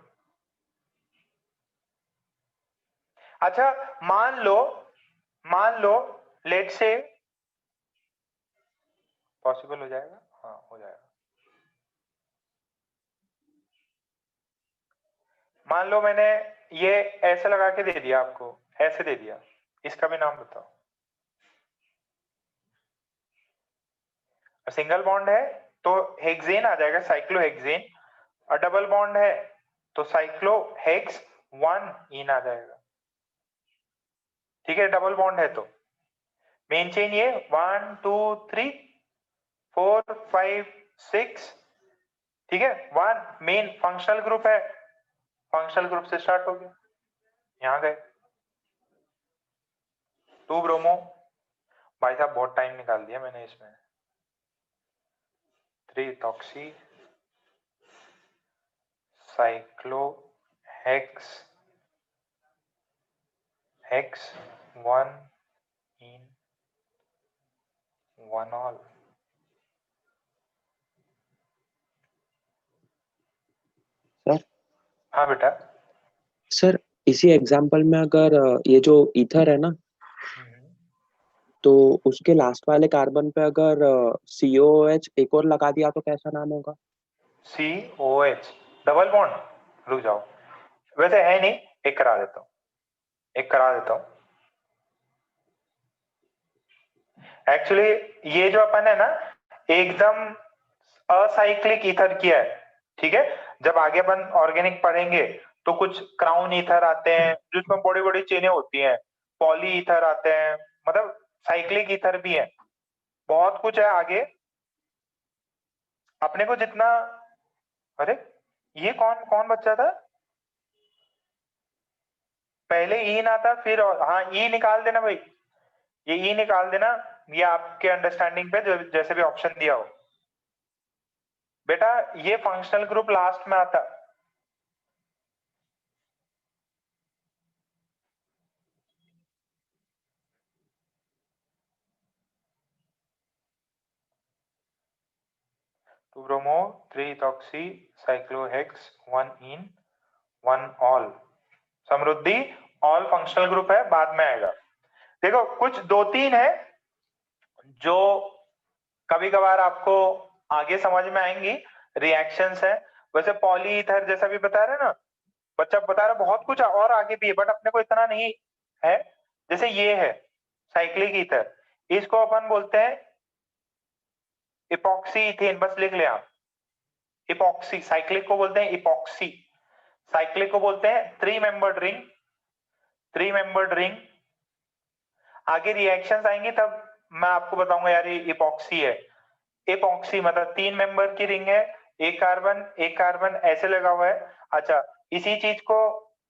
अच्छा मान लो लेट से, पॉसिबल हो जाएगा? हाँ हो जाएगा। मान लो मैंने ये ऐसे लगा के दे दिया आपको, ऐसे दे दिया, इसका भी नाम बताओ। सिंगल बॉन्ड है तो हेक्सेन आ जाएगा, साइक्लोहेक्सेन, और डबल बॉन्ड है तो साइक्लोहेक्स 1 इन आ जाएगा। ठीक है, डबल बॉन्ड है तो मेन चेन ये 1 2 3 4 5 6, ठीक है। 1 मेन फंक्शनल ग्रुप है, फंक्शनल ग्रुप से स्टार्ट हो गया, यहां गए 2 ब्रोमो, भाई साहब बहुत टाइम निकाल दिया मैंने इसमें, 3 इथॉक्सी साइक्लोहेक्स हेक्स 1 इन 1 ऑल। सर हाँ बेटा। सर इसी एग्जांपल में अगर ये जो ईथर है ना, तो उसके लास्ट वाले कार्बन पे अगर COOH एक और लगा दिया तो कैसा नाम होगा? COH डबल बॉन्ड, रुक जाओ, वैसे है नहीं, एक करा देता हूँ, एक करा देता हूँ। एक्चुअली ये जो अपन है ना एकदम असाइक्लिक ईथर किया है, ठीक है। जब आगे अपन ऑर्गेनिक पढ़ेंगे तो कुछ क्राउन ईथर आते हैं जिसमें बड़ी बड़ी चेनें होती हैं, पॉली ईथर आते हैं, मतलब साइक्लिक ईथर भी है, बहुत कुछ है आगे अपने को जितना। अरे ये कौन कौन बच्चा था, पहले ईन आता फिर हाँ ई निकाल देना भाई, ये ई निकाल देना, ये आपके अंडरस्टैंडिंग पे जैसे भी ऑप्शन दिया हो बेटा, ये फंक्शनल ग्रुप लास्ट में आता। To bromo 3 ethoxy साइक्लोहेक्स 1 in 1 all, Samriddhi all functional group है, बाद में आएगा। देखो कुछ 2-3 है जो कभी कभार आपको आगे समझ में आएंगी, रिएक्शंस है। वैसे पॉली ईथर जैसा भी बता रहे ना बच्चा, बता रहा बहुत कुछ और आगे भी है बट अपने को इतना नहीं है। जैसे ये है साइक्लिक ईथर, इसको अपन बोलते हैं इपॉक्सी इथेन, बस लिख ले आप, इपॉक्सी। साइक्लिक को बोलते हैं इपॉक्सी, साइक्लिक को बोलते हैं 3 मेंबर्ड रिंग, 3 मेंबर्ड रिंग। आगे रिएक्शंस आएंगी तब मैं आपको बताऊंगा यार ये इपॉक्सी है। इपॉक्सी मतलब 3 मेंबर की रिंग है, एक कार्बन ऐसे लगा हुआ है। अच्छा, इसी चीज को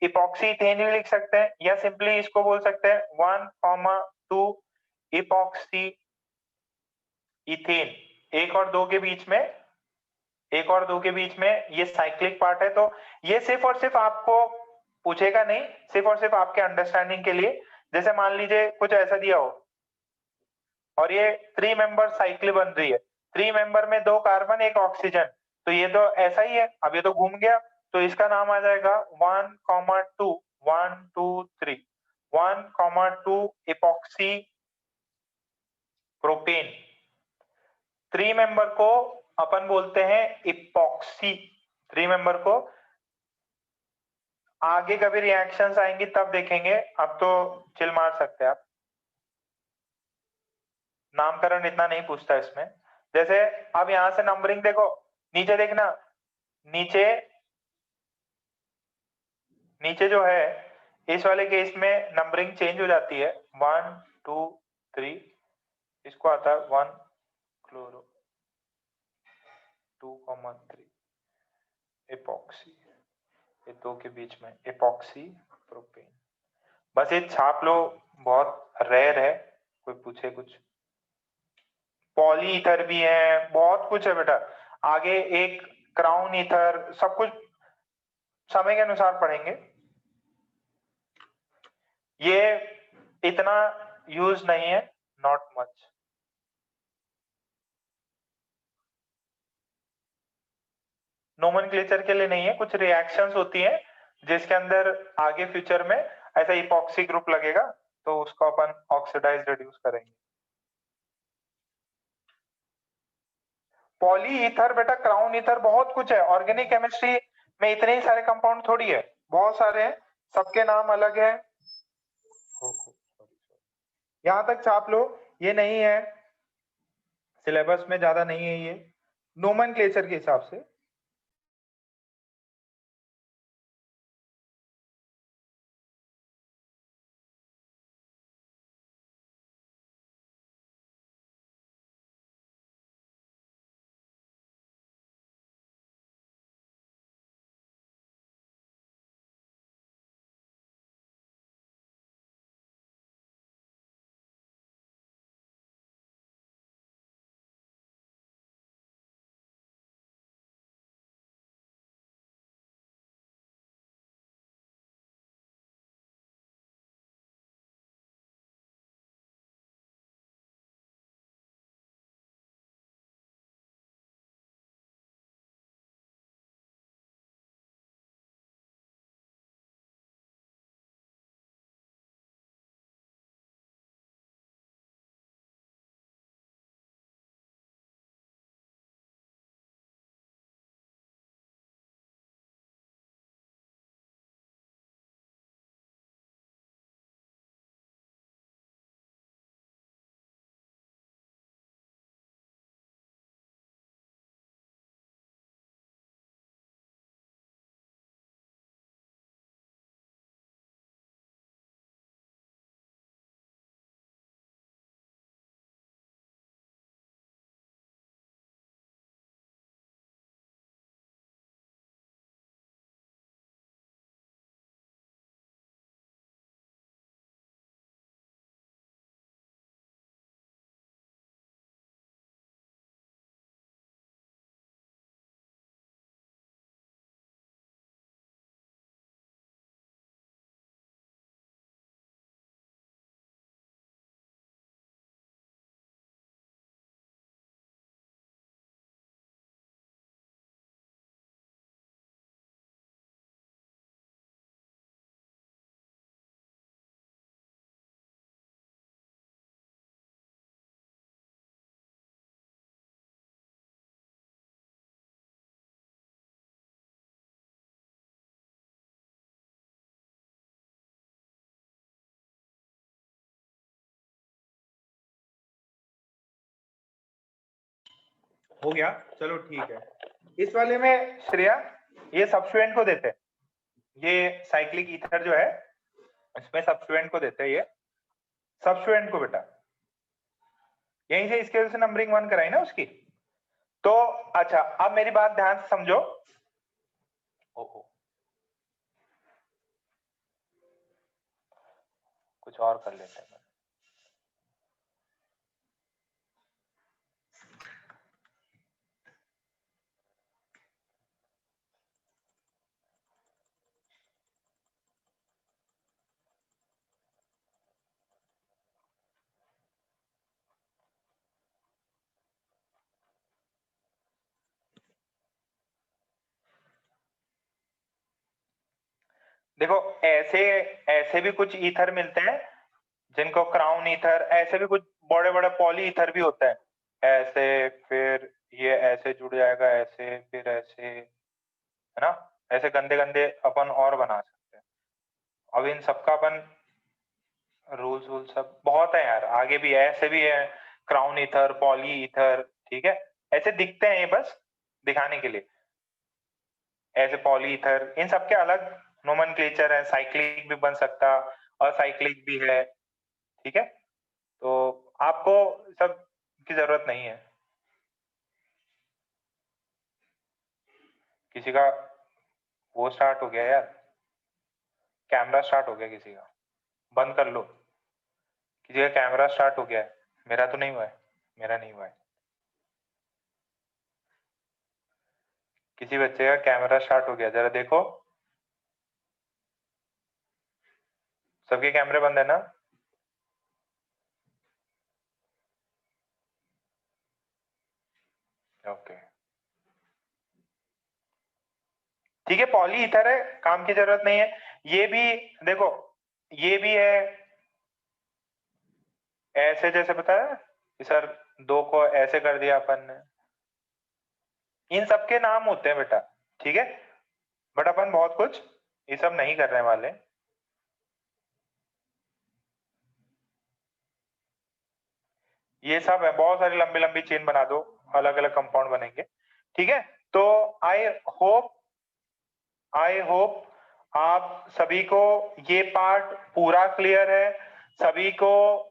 इपॉक्सी इथेन भी लिख सकते हैं या सिंपली इसको बोल सकते हैं 1,2 इपॉक्सी इथेन। एक और दो के बीच में, एक और दो के बीच में ये साइक्लिक पार्ट है, तो ये सिर्फ और सिर्फ आपको पूछेगा नहीं, सिर्फ और सिर्फ आपके अंडरस्टैंडिंग के लिए। जैसे मान लीजिए कुछ ऐसा दिया हो और ये 3 मेंबर साइकिल बन रही है, 3 मेंबर में 2 कार्बन 1 ऑक्सीजन, तो ये तो ऐसा ही है, अब ये तो घूम गया, तो इसका नाम आ जाएगा 1,2 1 2 3 1,2 इपॉक्सी प्रोपेन। 3 मेंबर को अपन बोलते हैं इपॉक्सी, 3 मेंबर को। आगे कभी रिएक्शंस आएंगी तब देखेंगे, अब तो चिल मार सकते हैं आप, नामकरण इतना नहीं पूछता इसमें। जैसे अब यहां से नंबरिंग देखो, नीचे देखना, नीचे नीचे जो है इस वाले केस में नंबरिंग चेंज हो जाती है, 1 2 3, इसको आता है 1 क्लोरो 2,3 इपॉक्सी, ये दो के बीच में इपॉक्सी प्रोपेन। बस ये छाप लो, बहुत रेयर है कोई पूछे कुछ। पॉली ईथर भी है, बहुत कुछ है बेटा आगे, एक क्राउन ईथर, सब कुछ समय के अनुसार पढ़ेंगे। ये इतना यूज नहीं है, नॉट मच। नोमेनक्लेचर के लिए नहीं है, कुछ रिएक्शंस होती हैं जिसके अंदर आगे फ्यूचर में ऐसा इपॉक्सी ग्रुप लगेगा तो उसको अपन ऑक्सीडाइज रिड्यूस करेंगे। पॉली ईथर बेटा, क्राउन ईथर, बहुत कुछ है ऑर्गेनिक केमिस्ट्री में, इतने ही सारे कंपाउंड थोड़ी है, बहुत सारे हैं, सबके नाम अलग है। यहां तक छाप लो, ये नहीं है सिलेबस में, ज्यादा नहीं है ये, नोमेनक्लेचर के हिसाब से। हो गया, चलो ठीक है। इस वाले में श्रेया ये सब्स्टिट्यूएंट को देते हैं, ये साइक्लिक ईथर जो है इसमें सब्स्टिट्यूएंट को देते हैं, ये सब्स्टिट्यूएंट को बेटा यहीं से इसके वजह से नंबरिंग 1 कराई ना उसकी। तो अच्छा अब मेरी बात ध्यान से समझो। ओहो कुछ और कर लेते हैं। देखो ऐसे ऐसे भी कुछ ईथर मिलते हैं जिनको क्राउन ईथर, ऐसे भी कुछ बड़े बड़े पॉली ईथर भी होते हैं ऐसे, फिर ये ऐसे जुड़ जाएगा ऐसे, फिर ऐसे, है ना, ऐसे गंदे गंदे अपन और बना सकते हैं। अब इन सबका अपन रूल्स वूल सब बहुत है यार, आगे भी है, ऐसे भी है क्राउन ईथर, पॉली ईथर, ठीक है, ऐसे दिखते हैं ये बस दिखाने के लिए, ऐसे पॉली ईथर, इन सबके अलग नोमेनक्लेचर है, साइक्लिक भी बन सकता, असाइक्लिक भी है, ठीक है। तो आपको सब की जरूरत नहीं है। किसी का वो स्टार्ट हो गया यार, कैमरा स्टार्ट हो गया किसी का, बंद कर लो। किसी का कैमरा स्टार्ट हो गया है, मेरा तो नहीं हुआ है, मेरा नहीं हुआ है। किसी बच्चे का कैमरा स्टार्ट हो गया, जरा देखो, सबके कैमरे बंद है ना? ओके ठीक है, पॉली ईथर है, काम की जरूरत नहीं है। ये भी देखो, ये भी है ऐसे, जैसे बताया कि सर दो को ऐसे कर दिया अपन ने, इन सबके नाम होते हैं बेटा, ठीक है, बट अपन बहुत कुछ ये सब नहीं करने वाले। ये सब है, बहुत सारी लंबी लंबी चेन बना दो, अलग अलग कंपाउंड बनेंगे, ठीक है। तो आई होप आप सभी को ये पार्ट पूरा क्लियर है, सभी को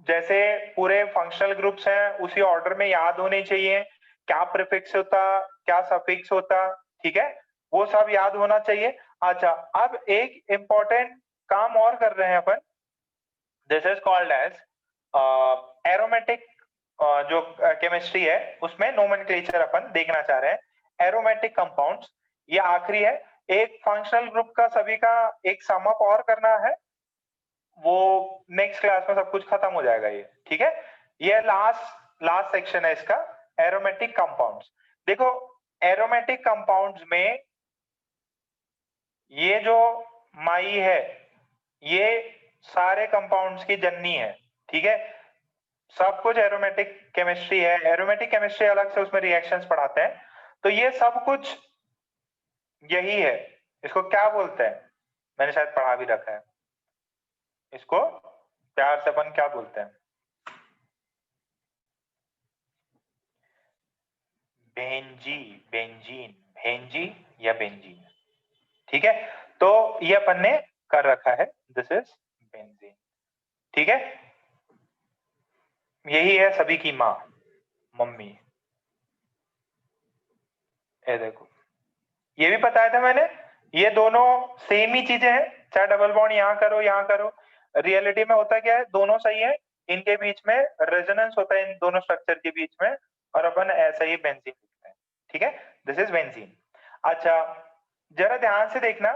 जैसे पूरे फंक्शनल ग्रुप्स हैं उसी ऑर्डर में याद होने चाहिए, क्या प्रीफिक्स होता, क्या सफिक्स होता, ठीक है, वो सब याद होना चाहिए। अच्छा अब एक इंपॉर्टेंट काम और कर रहे हैं अपन, this is called as aromatic, जो केमिस्ट्री है उसमें नोमेनक्लेचर अपन देखना चाह रहे हैं, एरोमेटिक कंपाउंड्स, ये आखिरी है। एक फंक्शनल ग्रुप का सभी का एक सम अप और करना है, वो नेक्स्ट क्लास में सब कुछ खत्म हो जाएगा ये, ठीक है। ये लास्ट सेक्शन है इसका, एरोमेटिक कंपाउंड्स। देखो एरोमेटिक कंपाउंड्स में ये जो माई है ये सारे कंपाउंड्स की जननी है, ठीक है, सब कुछ एरोमेटिक केमिस्ट्री है, एरोमेटिक केमिस्ट्री अलग से उसमें रिएक्शंस पढ़ाते हैं, तो ये सब कुछ यही है। इसको क्या बोलते हैं, मैंने शायद पढ़ा भी रखा है, इसको प्यार से अपन क्या बोलते हैं, भेंजी या बेंजीन, ठीक है। तो ये अपन ने कर रखा है, दिस इज बेंजीन, ठीक है, यही है सभी की माँ, मम्मी। ये देखो ये भी बताया था मैंने, ये दोनों सेम ही चीजें हैं, चाहे डबल बॉन्ड यहाँ करो, रियलिटी में होता क्या है, दोनों सही है, इनके बीच में रेजोनेंस होता है इन दोनों स्ट्रक्चर के बीच में, और अपन ऐसा ही बेंजीन लिखते हैं, ठीक है, दिस इज बेंजीन। अच्छा जरा ध्यान से देखना,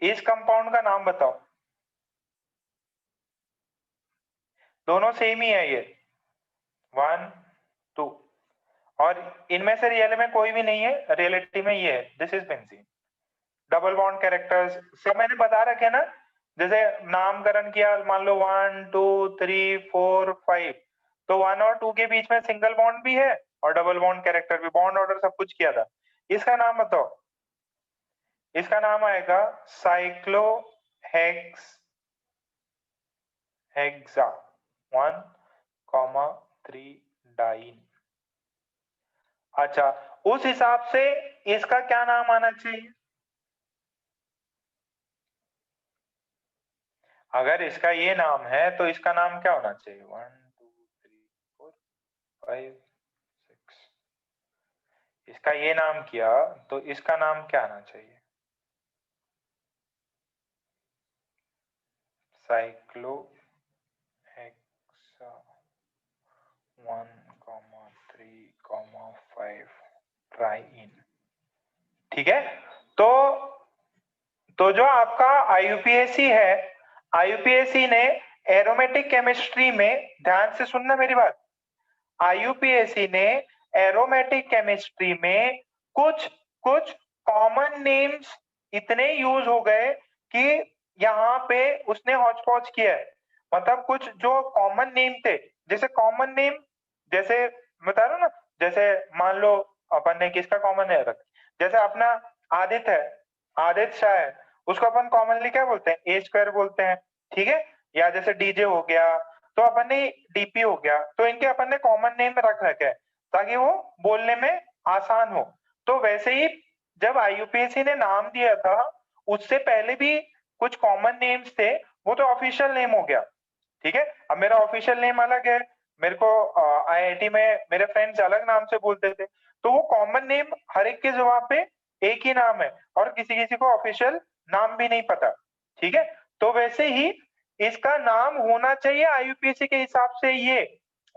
इस कंपाउंड का नाम बताओ, दोनों सेम ही है ये, 1 2, और इनमें से रियल में कोई भी नहीं है, रियलिटी में ये है, this is benzene. Double bond characters सब मैंने बता रखे ना, जैसे नामकरण किया, मान लो 1 2 3 4 5, तो 1 और 2 के बीच में सिंगल बॉन्ड भी है और डबल बॉन्ड कैरेक्टर भी, बॉन्ड ऑर्डर सब कुछ किया था। इसका नाम बताओ, इसका नाम आएगा साइक्लोहेक्स हेक्सा 1, 3 डाइन। अच्छा, उस हिसाब से इसका क्या नाम आना चाहिए? अगर इसका ये नाम है तो इसका नाम क्या होना चाहिए? 1 2 3 4 5 6। इसका ये नाम किया तो इसका नाम क्या आना चाहिए? Cyclo hexa 1, 3, 5 ट्राइइन। ठीक है, तो जो आपका आईयूपीएसी है, आईयूपीएसी ने एरोमेटिक केमिस्ट्री में, ध्यान से सुनना मेरी बात, आईयूपीएसी ने एरोमेटिक केमिस्ट्री में कुछ कॉमन नेम्स इतने यूज हो गए कि यहाँ पे उसने हौच पौच किया है। मतलब कुछ जो कॉमन नेम थे, जैसे कॉमन नेम, जैसे बता रहा हूँ ना, जैसे मान लो अपन ने किसका कॉमन है, जैसे अपना आदित्य है, आदित्य शाह है, उसको अपन कॉमनली क्या बोलते हैं? ए स्क्वायर बोलते हैं। ठीक है, या जैसे डीजे हो गया तो अपन ने डीपी हो गया, तो इनके अपन ने कॉमन नेम रख रखे हैं ताकि वो बोलने में आसान हो। तो वैसे ही जब आईयूपीएसी ने नाम दिया था, उससे पहले भी कुछ कॉमन नेम्स थे, वो तो ऑफिशियल नेम हो गया। ठीक है, अब मेरा ऑफिशियल नेम अलग है, मेरे को आईआईटी में मेरे फ्रेंड्स अलग नाम से बोलते थे, तो वो कॉमन नेम हर एक के जवाब पे एक ही नाम है और किसी किसी को ऑफिशियल नाम भी नहीं पता। ठीक है, तो वैसे ही इसका नाम होना चाहिए आईयूपीएसी के हिसाब से ये,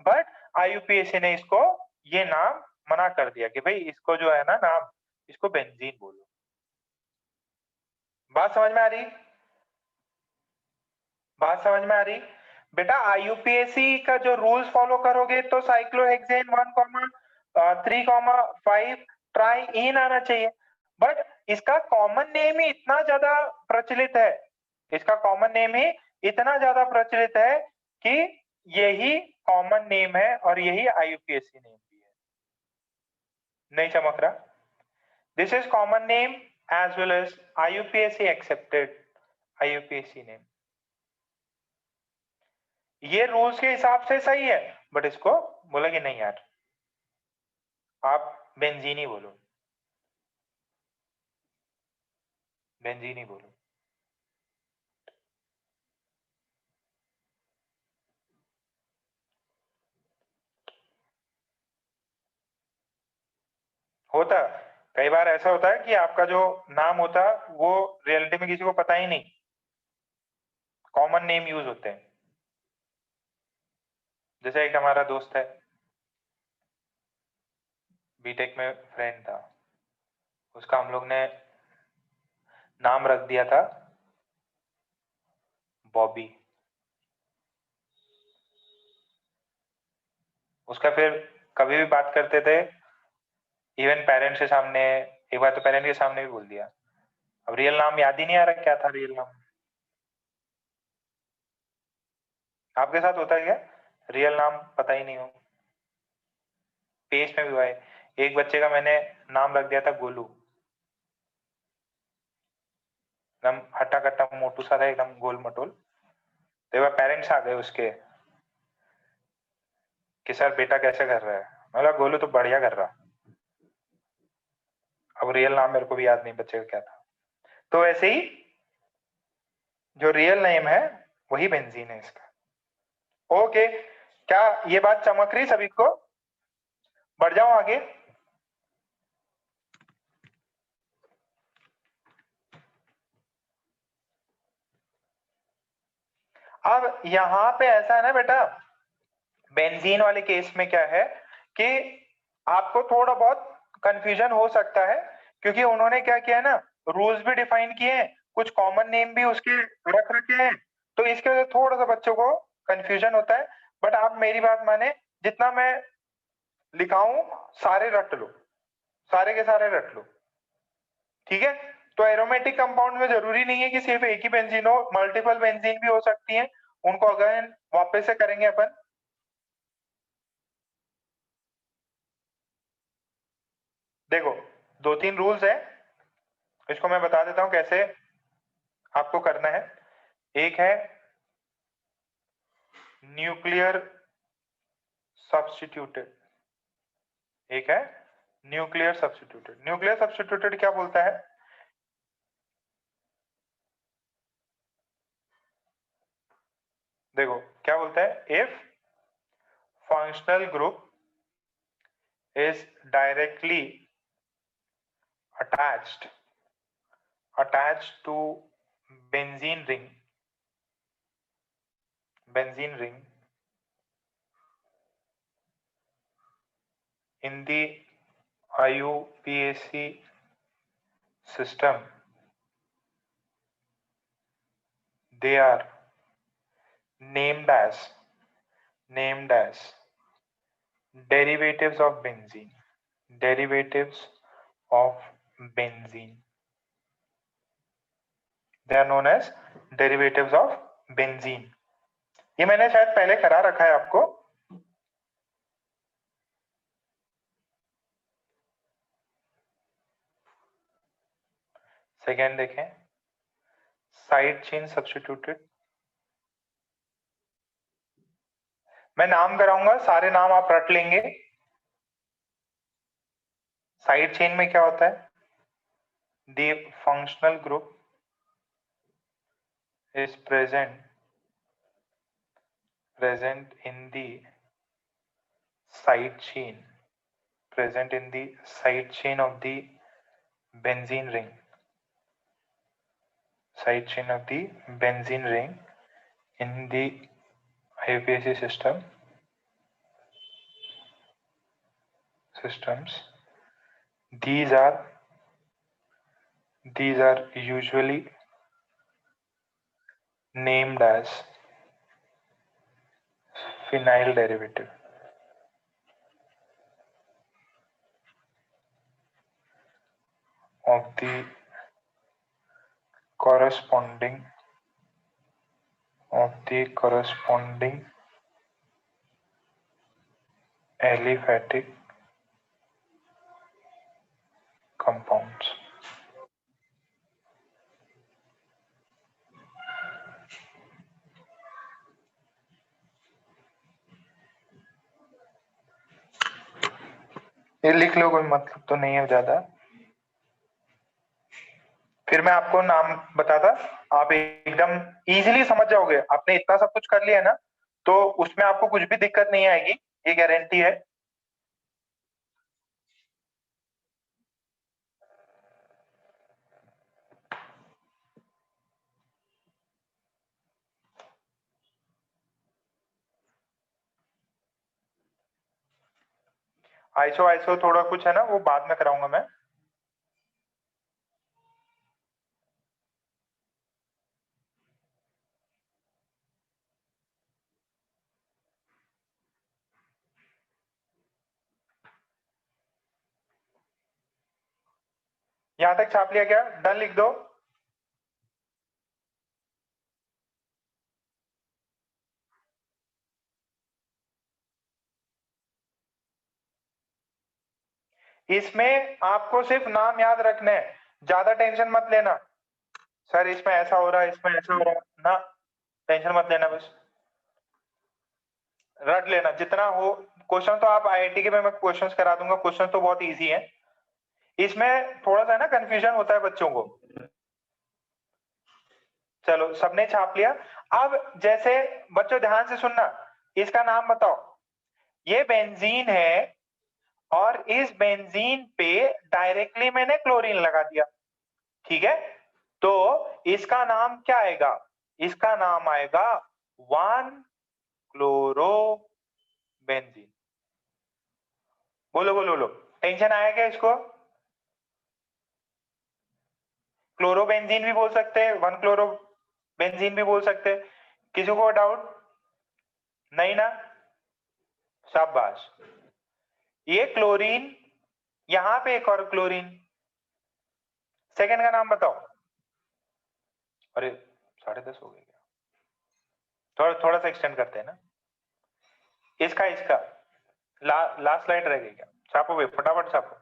बट आईयूपीएसी ने इसको ये नाम मना कर दिया कि भाई इसको जो है ना नाम, इसको बेंजीन बोलो। बात समझ में आ रही? बात समझ में आ रही बेटा? आईयूपीएसी का जो रूल्स फॉलो करोगे तो साइक्लोहेक्सेन 1, 3, 5 ट्राइइन आना चाहिए, बट इसका कॉमन नेम ही इतना ज्यादा प्रचलित है, इसका कॉमन नेम ही इतना ज्यादा प्रचलित है कि यही कॉमन नेम है और यही आईयूपीएसी नेम भी है। नहीं चमक रहा? This is common name as well as IUPAC accepted IUPAC name. ये रूल्स के हिसाब से सही है, बट इसको बोला कि नहीं यार, आप बेंजीनी बोलो, बेंजीनी बोलो। होता कई बार ऐसा होता है कि आपका जो नाम होता है वो रियलिटी में किसी को पता ही नहीं, कॉमन नेम यूज होते हैं। जैसे एक हमारा दोस्त है, बीटेक में फ्रेंड था, उसका हम लोग ने नाम रख दिया था बॉबी। उसका फिर कभी भी बात करते थे, इवन पेरेंट्स के सामने, एक बार तो पेरेंट के सामने भी बोल दिया। अब रियल नाम याद ही नहीं आ रहा क्या था रियल नाम। आपके साथ होता है क्या? रियल नाम पता ही नहीं हो? पेश में भी हुआ है, एक बच्चे का मैंने नाम रख दिया था गोलू, एकदम हट्टा कट्टा मोटू सा था, एकदम गोल मटोल। तो एक बार पेरेंट्स आ गए उसके कि सर बेटा कैसे कर रहा है? मैं बोला गोलू तो बढ़िया कर रहा। अब रियल नाम मेरे को भी याद नहीं बच्चे का क्या था। तो ऐसे ही जो रियल नेम है वही बेंजीन है इसका। ओके, क्या ये बात चमक रही सभी को? बढ़ जाओ आगे। अब यहां पे ऐसा है ना बेटा, बेंजीन वाले केस में क्या है कि आपको थोड़ा बहुत कंफ्यूजन हो सकता है, क्योंकि उन्होंने क्या किया है ना, रूल्स भी डिफाइन किए हैं, कुछ कॉमन नेम भी उसके रख रखे हैं, तो इसके वजह से थोड़ा सा बच्चों को कंफ्यूजन होता है। बट आप मेरी बात माने, जितना मैं लिखाऊं सारे रट लो, सारे के सारे रट लो। ठीक है, तो एरोमेटिक कंपाउंड में जरूरी नहीं है कि सिर्फ एक ही बेंजीन हो, मल्टीपल बेंजीन भी हो सकती है। उनको अगर वापस से करेंगे अपन। देखो 2-3 रूल्स है, इसको मैं बता देता हूं कैसे आपको करना है। एक है न्यूक्लियर सब्स्टिट्यूटेड, एक है न्यूक्लियर सब्स्टिट्यूटेड। न्यूक्लियर सब्स्टिट्यूटेड क्या बोलता है? देखो क्या बोलता है, if functional group is directly attached to benzene ring in the IUPAC system, they are named as derivatives of benzene, they are known as derivatives of benzene। ये मैंने शायद पहले करा रखा है आपको। सेकेंड देखें, साइड चेन सब्स्टिट्यूटेड। मैं नाम कराऊंगा, सारे नाम आप रट लेंगे। साइड चेन में क्या होता है? The functional group is present in the side chain of the benzene ring, in the IUPAC systems. These are usually named as phenyl derivative of the corresponding aliphatic compounds। ये लिख लो, कोई मतलब तो नहीं है ज्यादा। फिर मैं आपको नाम बताता, आप एकदम इजीली समझ जाओगे। आपने इतना सब कुछ कर लिया है ना, तो उसमें आपको कुछ भी दिक्कत नहीं आएगी, ये गारंटी है। आइसो थोड़ा कुछ है ना, वो बाद में कराऊंगा मैं। यहां तक छाप लिया क्या? डन लिख दो। इसमें आपको सिर्फ नाम याद रखने हैं, ज्यादा टेंशन मत लेना। सर इसमें ऐसा हो रहा है, इसमें ऐसा हो रहा है ना, टेंशन मत लेना, बस रट लेना जितना हो। क्वेश्चन तो आप आईआईटी के में मैं क्वेश्चंस करा दूंगा, क्वेश्चन तो बहुत इजी है। इसमें थोड़ा सा ना कंफ्यूजन होता है बच्चों को। चलो सबने छाप लिया। अब जैसे बच्चों ध्यान से सुनना, इसका नाम बताओ। ये बेंजीन है और इस बेंजीन पे डायरेक्टली मैंने क्लोरीन लगा दिया, ठीक है? तो इसका नाम क्या आएगा? इसका नाम आएगा 1-क्लोरोबेंजीन। बोलो बोलो बोलो, टेंशन आया क्या इसको? क्लोरोबेंजीन भी बोल सकते हैं, 1-क्लोरोबेंजीन भी बोल सकते हैं। किसी को डाउट नहीं ना? शाबाश। ये क्लोरीन, यहां पे एक और क्लोरीन। सेकंड का नाम बताओ। अरे 10:30 हो गए क्या? थोड़ा सा एक्सटेंड करते हैं ना। इसका लास्ट स्लाइड रह गई क्या? छापो भाई, फटाफट छापो।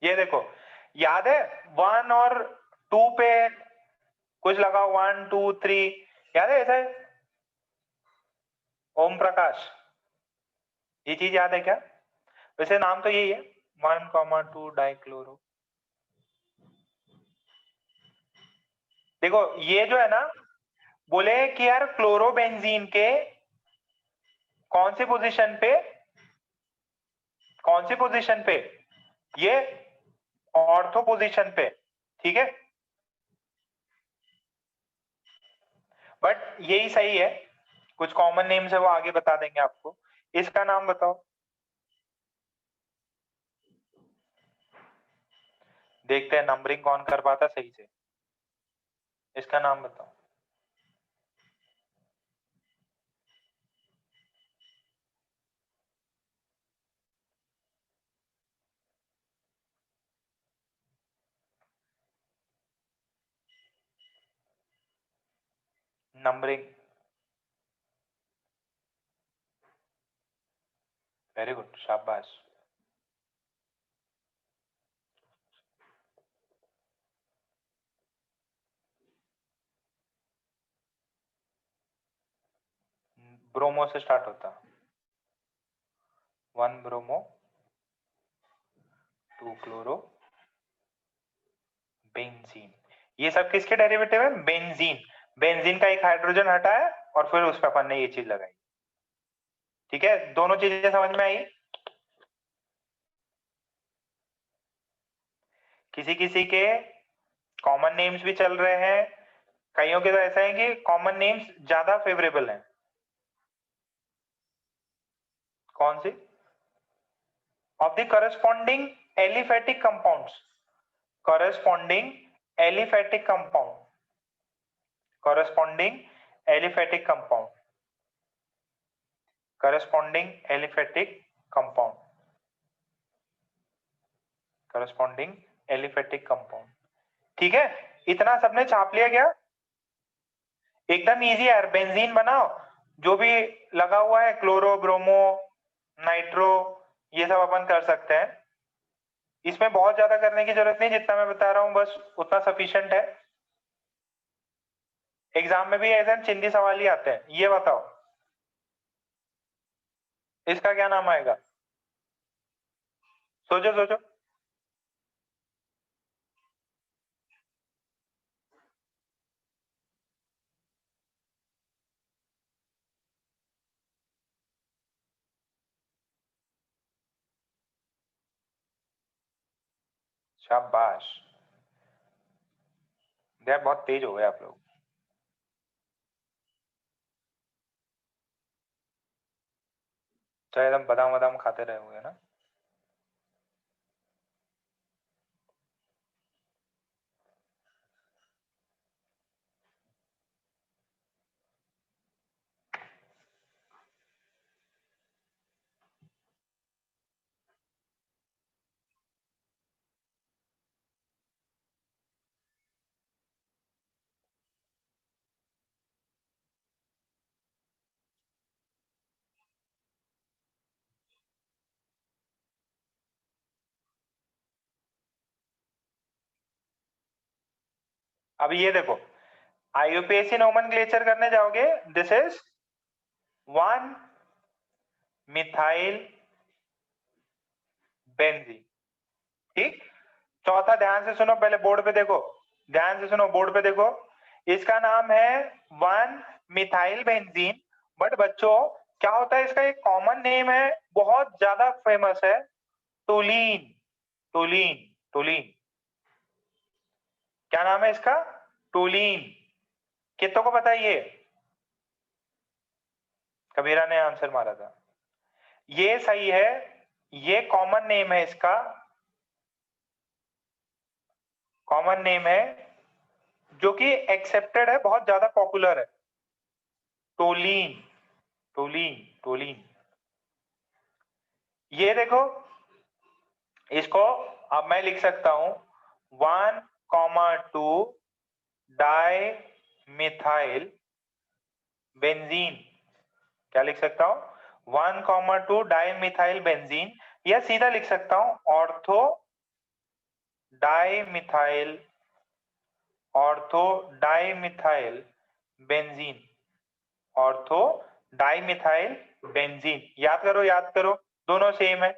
ये देखो, याद है 1 और 2 पे कुछ लगाओ, 1 2 3, याद है ऐसा है? ओम प्रकाश, ये चीज याद है क्या? वैसे नाम तो यही है, 1,2 डाइक्लोरो। देखो ये जो है ना, बोले कि यार क्लोरोबेंजीन के कौन सी पोजीशन पे, ये ऑर्थो पोजीशन पे, ठीक है, बट यही सही है। कुछ कॉमन नेम्स है वो आगे बता देंगे आपको। इसका नाम बताओ, देखते हैं नंबरिंग कौन कर पाता सही से। इसका नाम बताओ। नंबरिंग, वेरी गुड, शाबाश। ब्रोमो से स्टार्ट होता, 1 ब्रोमो 2 क्लोरो बेंजीन। ये सब किसके डेरिवेटिव है? बेंजीन। बेंजीन का एक हाइड्रोजन हटा है और फिर उस पर अपन ने ये चीज लगाई। ठीक है, दोनों चीजें समझ में आई? किसी किसी के कॉमन नेम्स भी चल रहे हैं, कईयों के तो ऐसा है कि कॉमन नेम्स ज्यादा फेवरेबल हैं। कौन सी? Of the corresponding aliphatic compounds, corresponding aliphatic compound, corresponding aliphatic compound, corresponding aliphatic compound, corresponding aliphatic compound। ठीक है, इतना सबने छाप लिया क्या? एकदम इजी है यार, बेंजीन बनाओ, जो भी लगा हुआ है क्लोरो ब्रोमो नाइट्रो, ये सब अपन कर सकते हैं। इसमें बहुत ज्यादा करने की जरूरत नहीं, जितना मैं बता रहा हूं बस उतना सफिशिएंट है। एग्जाम में भी ऐसे चिंदी सवाल ही आते हैं। ये बताओ इसका क्या नाम आएगा? सोचो सोचो। शाबाश, यार बहुत तेज हो गए आप लोग। चाहे एकदम बादाम बादाम खाते रहे होंगे ना। अब ये देखो, आईयूपीएसी नोमेनक्लेचर करने जाओगे, दिस इज 1 मिथाइल बेंजीन। ठीक, चौथा ध्यान से सुनो, पहले बोर्ड पे देखो, ध्यान से सुनो, बोर्ड पे देखो। इसका नाम है 1 मिथाइल बेंजीन, बट बच्चों क्या होता है, इसका एक कॉमन नेम है, बहुत ज्यादा फेमस है, टोलीन। टोलीन, टोलीन, क्या नाम है इसका? टोलीन। कितनों को बताइए? कबीरा ने आंसर मारा था, ये सही है, ये कॉमन नेम है इसका, कॉमन नेम है जो कि एक्सेप्टेड है, बहुत ज्यादा पॉपुलर है, टोलीन, टोलीन, टोलीन। ये देखो, इसको अब मैं लिख सकता हूं 1,2 डाई मिथाइल बेंजीन। क्या लिख सकता हूं? 1,2 डाई मिथाइल बेंजीन, या सीधा लिख सकता हूं ortho dimethyl ortho dimethyl benzene, ortho dimethyl benzene. याद करो दोनों सेम है।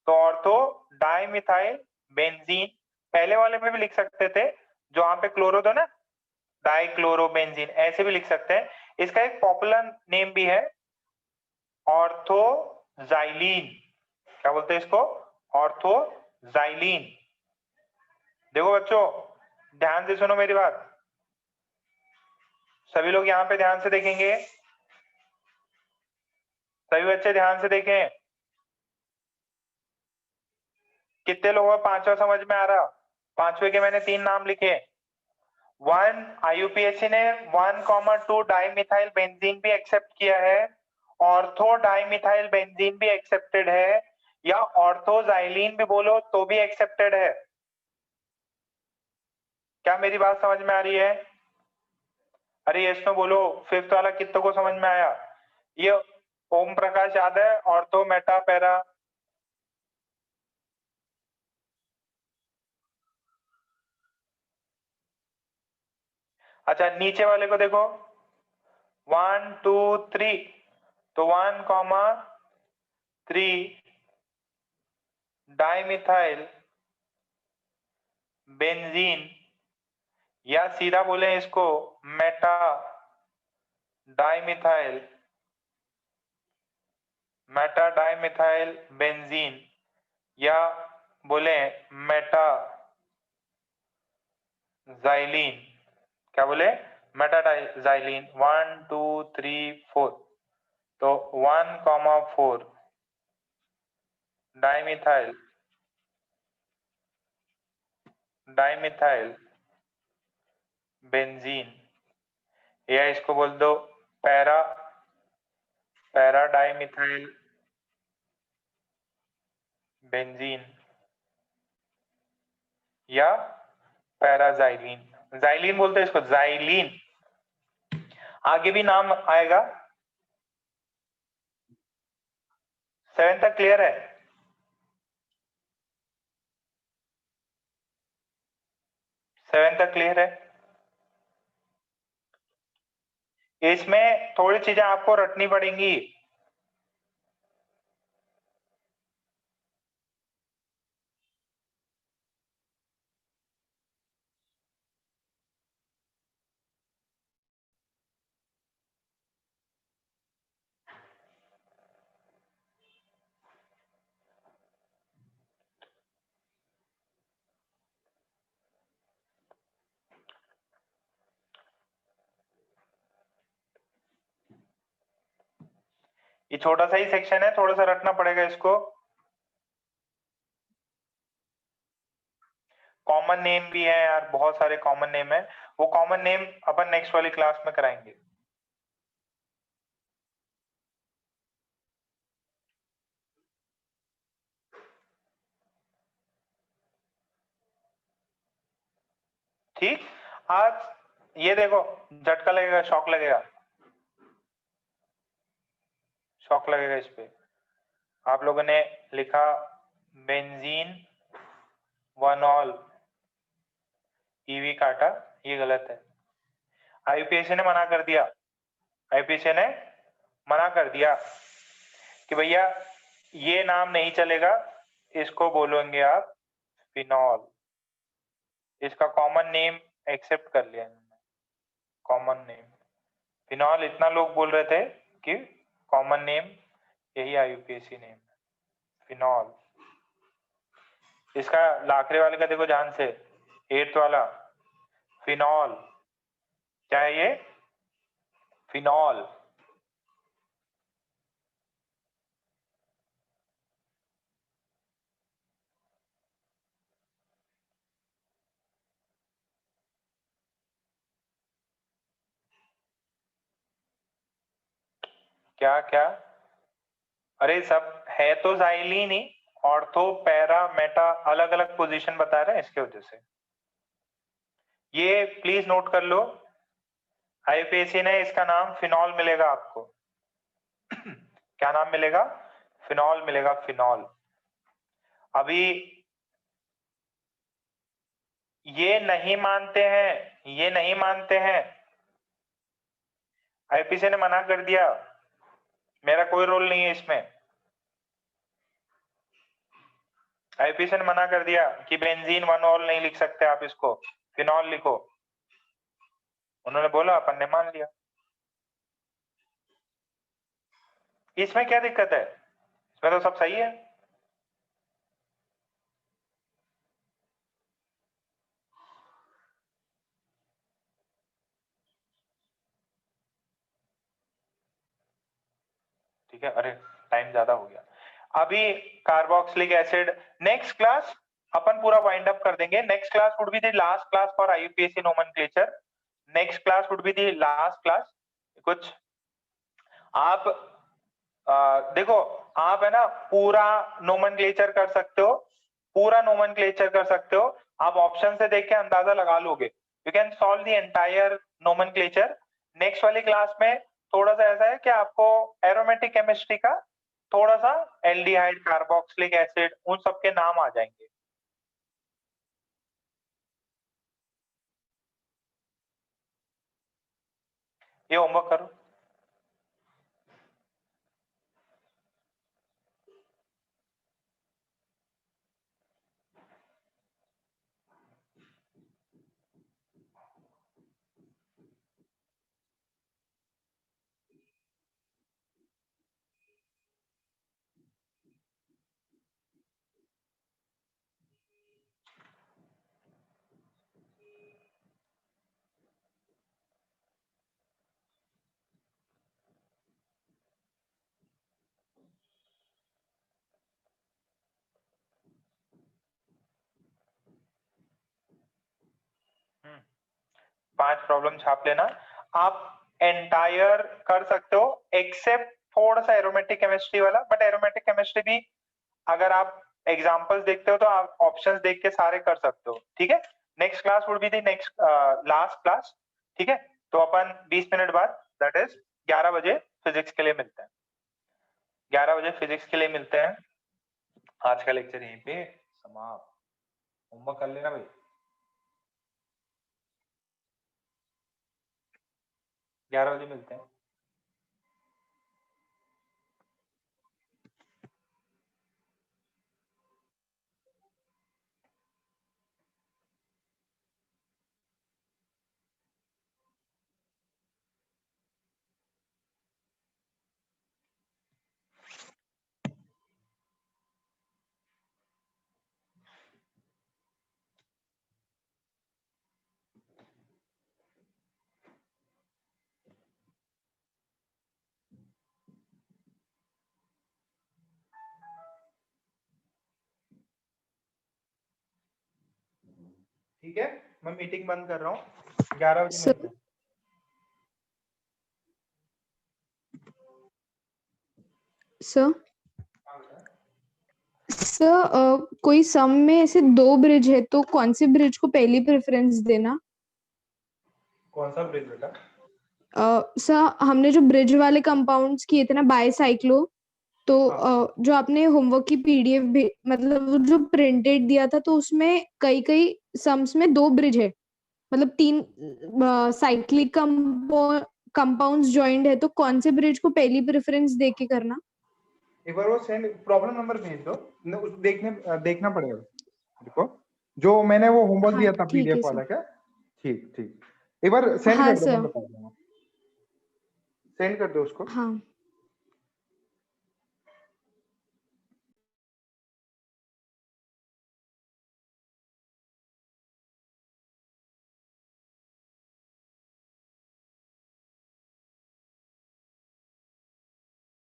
तो ऑर्थो डाइमिथाइल बेंजीन पहले वाले में भी लिख सकते थे, जो वहां पे क्लोरो था ना, डाइक्लोरोबेंजीन, ऐसे भी लिख सकते हैं। इसका एक पॉपुलर नेम भी है ऑर्थोजाइलीन। क्या बोलते हैं इसको? ऑर्थोजाइलीन। देखो बच्चों, ध्यान से सुनो मेरी बात, सभी लोग यहाँ पे ध्यान से देखेंगे, सभी बच्चे ध्यान से देखें। कितने लोगों को पांचवा समझ में आ रहा? पांचवे के मैंने 3 नाम लिखे। 1 IUPAC ने 1,2 डाइमिथाइल बेंजीन भी एक्सेप्ट किया है, ऑर्थो डाइमिथाइल बेंजीन भी एक्सेप्टेड है, या ऑर्थोजाइलीन भी बोलो तो भी एक्सेप्टेड है। क्या मेरी बात समझ में आ रही है? अरे यस नो बोलो। फिफ्थ वाला कितनों को समझ में आया? ये ओम प्रकाश याद है? Ortho Meta para. अच्छा नीचे वाले को देखो, 1 2 3, तो 1,3 डाइमिथाइल बेंजीन, या सीधा बोले इसको मेटा डाइमिथाइल बेंजीन, या बोले मेटा जाइलीन। क्या बोले? मेटाडाइजाइलीन। 1 2 3 4, तो 1,4 डाइमिथाइल बेंजीन, या इसको बोल दो पैरा डाइमिथाइल बेंजीन, या पैराजाइलीन। जाइलीन बोलते हैं इसको, जाइलीन। आगे भी नाम आएगा। 7 तक क्लियर है? इसमें थोड़ी चीजें आपको रटनी पड़ेंगी। ये छोटा सा ही सेक्शन है, थोड़ा सा रटना पड़ेगा इसको। कॉमन नेम भी है यार, बहुत सारे कॉमन नेम है, वो कॉमन नेम अपन नेक्स्ट वाली क्लास में कराएंगे। ठीक, आज ये देखो, झटका लगेगा, शॉक लगेगा इस पे। आप लोगों ने लिखा बेंजीन वनॉल ईवी काटा, ये गलत है। आईयूपीएसी ने मना कर दिया कि भैया ये नाम नहीं चलेगा, इसको बोलेंगे आप फिनॉल। इसका कॉमन नेम एक्सेप्ट कर लिया इन्होंने, कॉमन नेम फिनॉल। इतना लोग बोल रहे थे कि कॉमन नेम यही आईयूपीएसी नेम है, फिनॉल। इसका लाखरे वाले का देखो ध्यान से, 8th वाला फिनॉल। क्या है ये? फिनॉल। क्या? अरे सब है तो जाइलीन ही, ऑर्थो पैरा मेटा अलग अलग पोजीशन बता रहे हैं, इसके वजह से। ये प्लीज नोट कर लो, आईयूपीएसी ने इसका नाम फिनॉल मिलेगा आपको। क्या नाम मिलेगा? फिनॉल मिलेगा, फिनॉल। अभी ये नहीं मानते हैं, ये नहीं मानते हैं। आईपीसी ने मना कर दिया, मेरा कोई रोल नहीं है इसमें। आईपीसी ने मना कर दिया कि बेंजीन 1-ऑल नहीं लिख सकते आप, इसको फिनॉल लिखो। उन्होंने बोला, अपन ने मान लिया। इसमें क्या दिक्कत है? इसमें तो सब सही है। ठीक है, अरे टाइम ज्यादा हो गया। अभी कार्बोक्सिलिक एसिड नेक्स्ट क्लास अपन पूरा वाइंड अप कर देंगे। Next class would be the last class for IUPAC nomenclature. Next class would be the last class. कुछ आप देखो, आप है ना पूरा नोमेनक्लेचर कर सकते हो, पूरा नोमेनक्लेचर कर सकते हो। आप ऑप्शन से देख के अंदाजा लगा लोगे। You can solve the entire nomenclature. Next वाली क्लास में थोड़ा सा ऐसा है कि आपको एरोमेटिक केमिस्ट्री का थोड़ा सा एल्डिहाइड, कार्बोक्सिलिक एसिड, उन सब के नाम आ जाएंगे। ये होमवर्क करो। पांच प्रॉब्लम छाप लेना। आप एंटायर कर सकते हो एक्सेप्ट थोड़ा सा एरोमेटिक केमिस्ट्री वाला, बट एरोमेटिक केमिस्ट्री भी अगर आप एग्जांपल्स देखते हो तो आप ऑप्शंस देख के सारे कर सकते हो। ठीक है, next class would be the next last class. ठीक है, तो अपन 20 मिनट बाद दैट इज 11 बजे फिजिक्स के लिए मिलते हैं। 11 बजे फिजिक्स के लिए मिलते हैं। आज का लेक्चर यहीं पे समाप्त। होमवर्क कर लेना भाई। ग्यारह बजे मिलते हैं। ठीक है, मैं मीटिंग बंद कर रहा हूँ। 11 बजे मिलते हैं। सर सर कोई सम में ऐसे 2 ब्रिज है, तो कौन से ब्रिज को पहली प्रेफरेंस देना? कौन सा ब्रिज बेटा? सर हमने जो ब्रिज वाले कंपाउंड्स किए थे ना, बाईसाइक्लो, तो जो आपने होमवर्क की पीडीएफ भी मतलब जो प्रिंटेड दिया था, तो उसमें कई कई सम्स में 2 ब्रिज है, मतलब 3 साइक्लिक कंपाउंड्स जॉइंड है, तो कौन से ब्रिज को पहली प्रेफरेंस देके करना? एक बार वो सेंड प्रॉब्लम नंबर भेज दो, देखना पड़ेगा। देखो जो मैंने वो होमवर्क दिया था पीडीएफ वाला, क्या? ठीक ठीक, एक बार सेंड कर दो, मैं बता दूंगा। सेंड कर दो उसको। हाँ।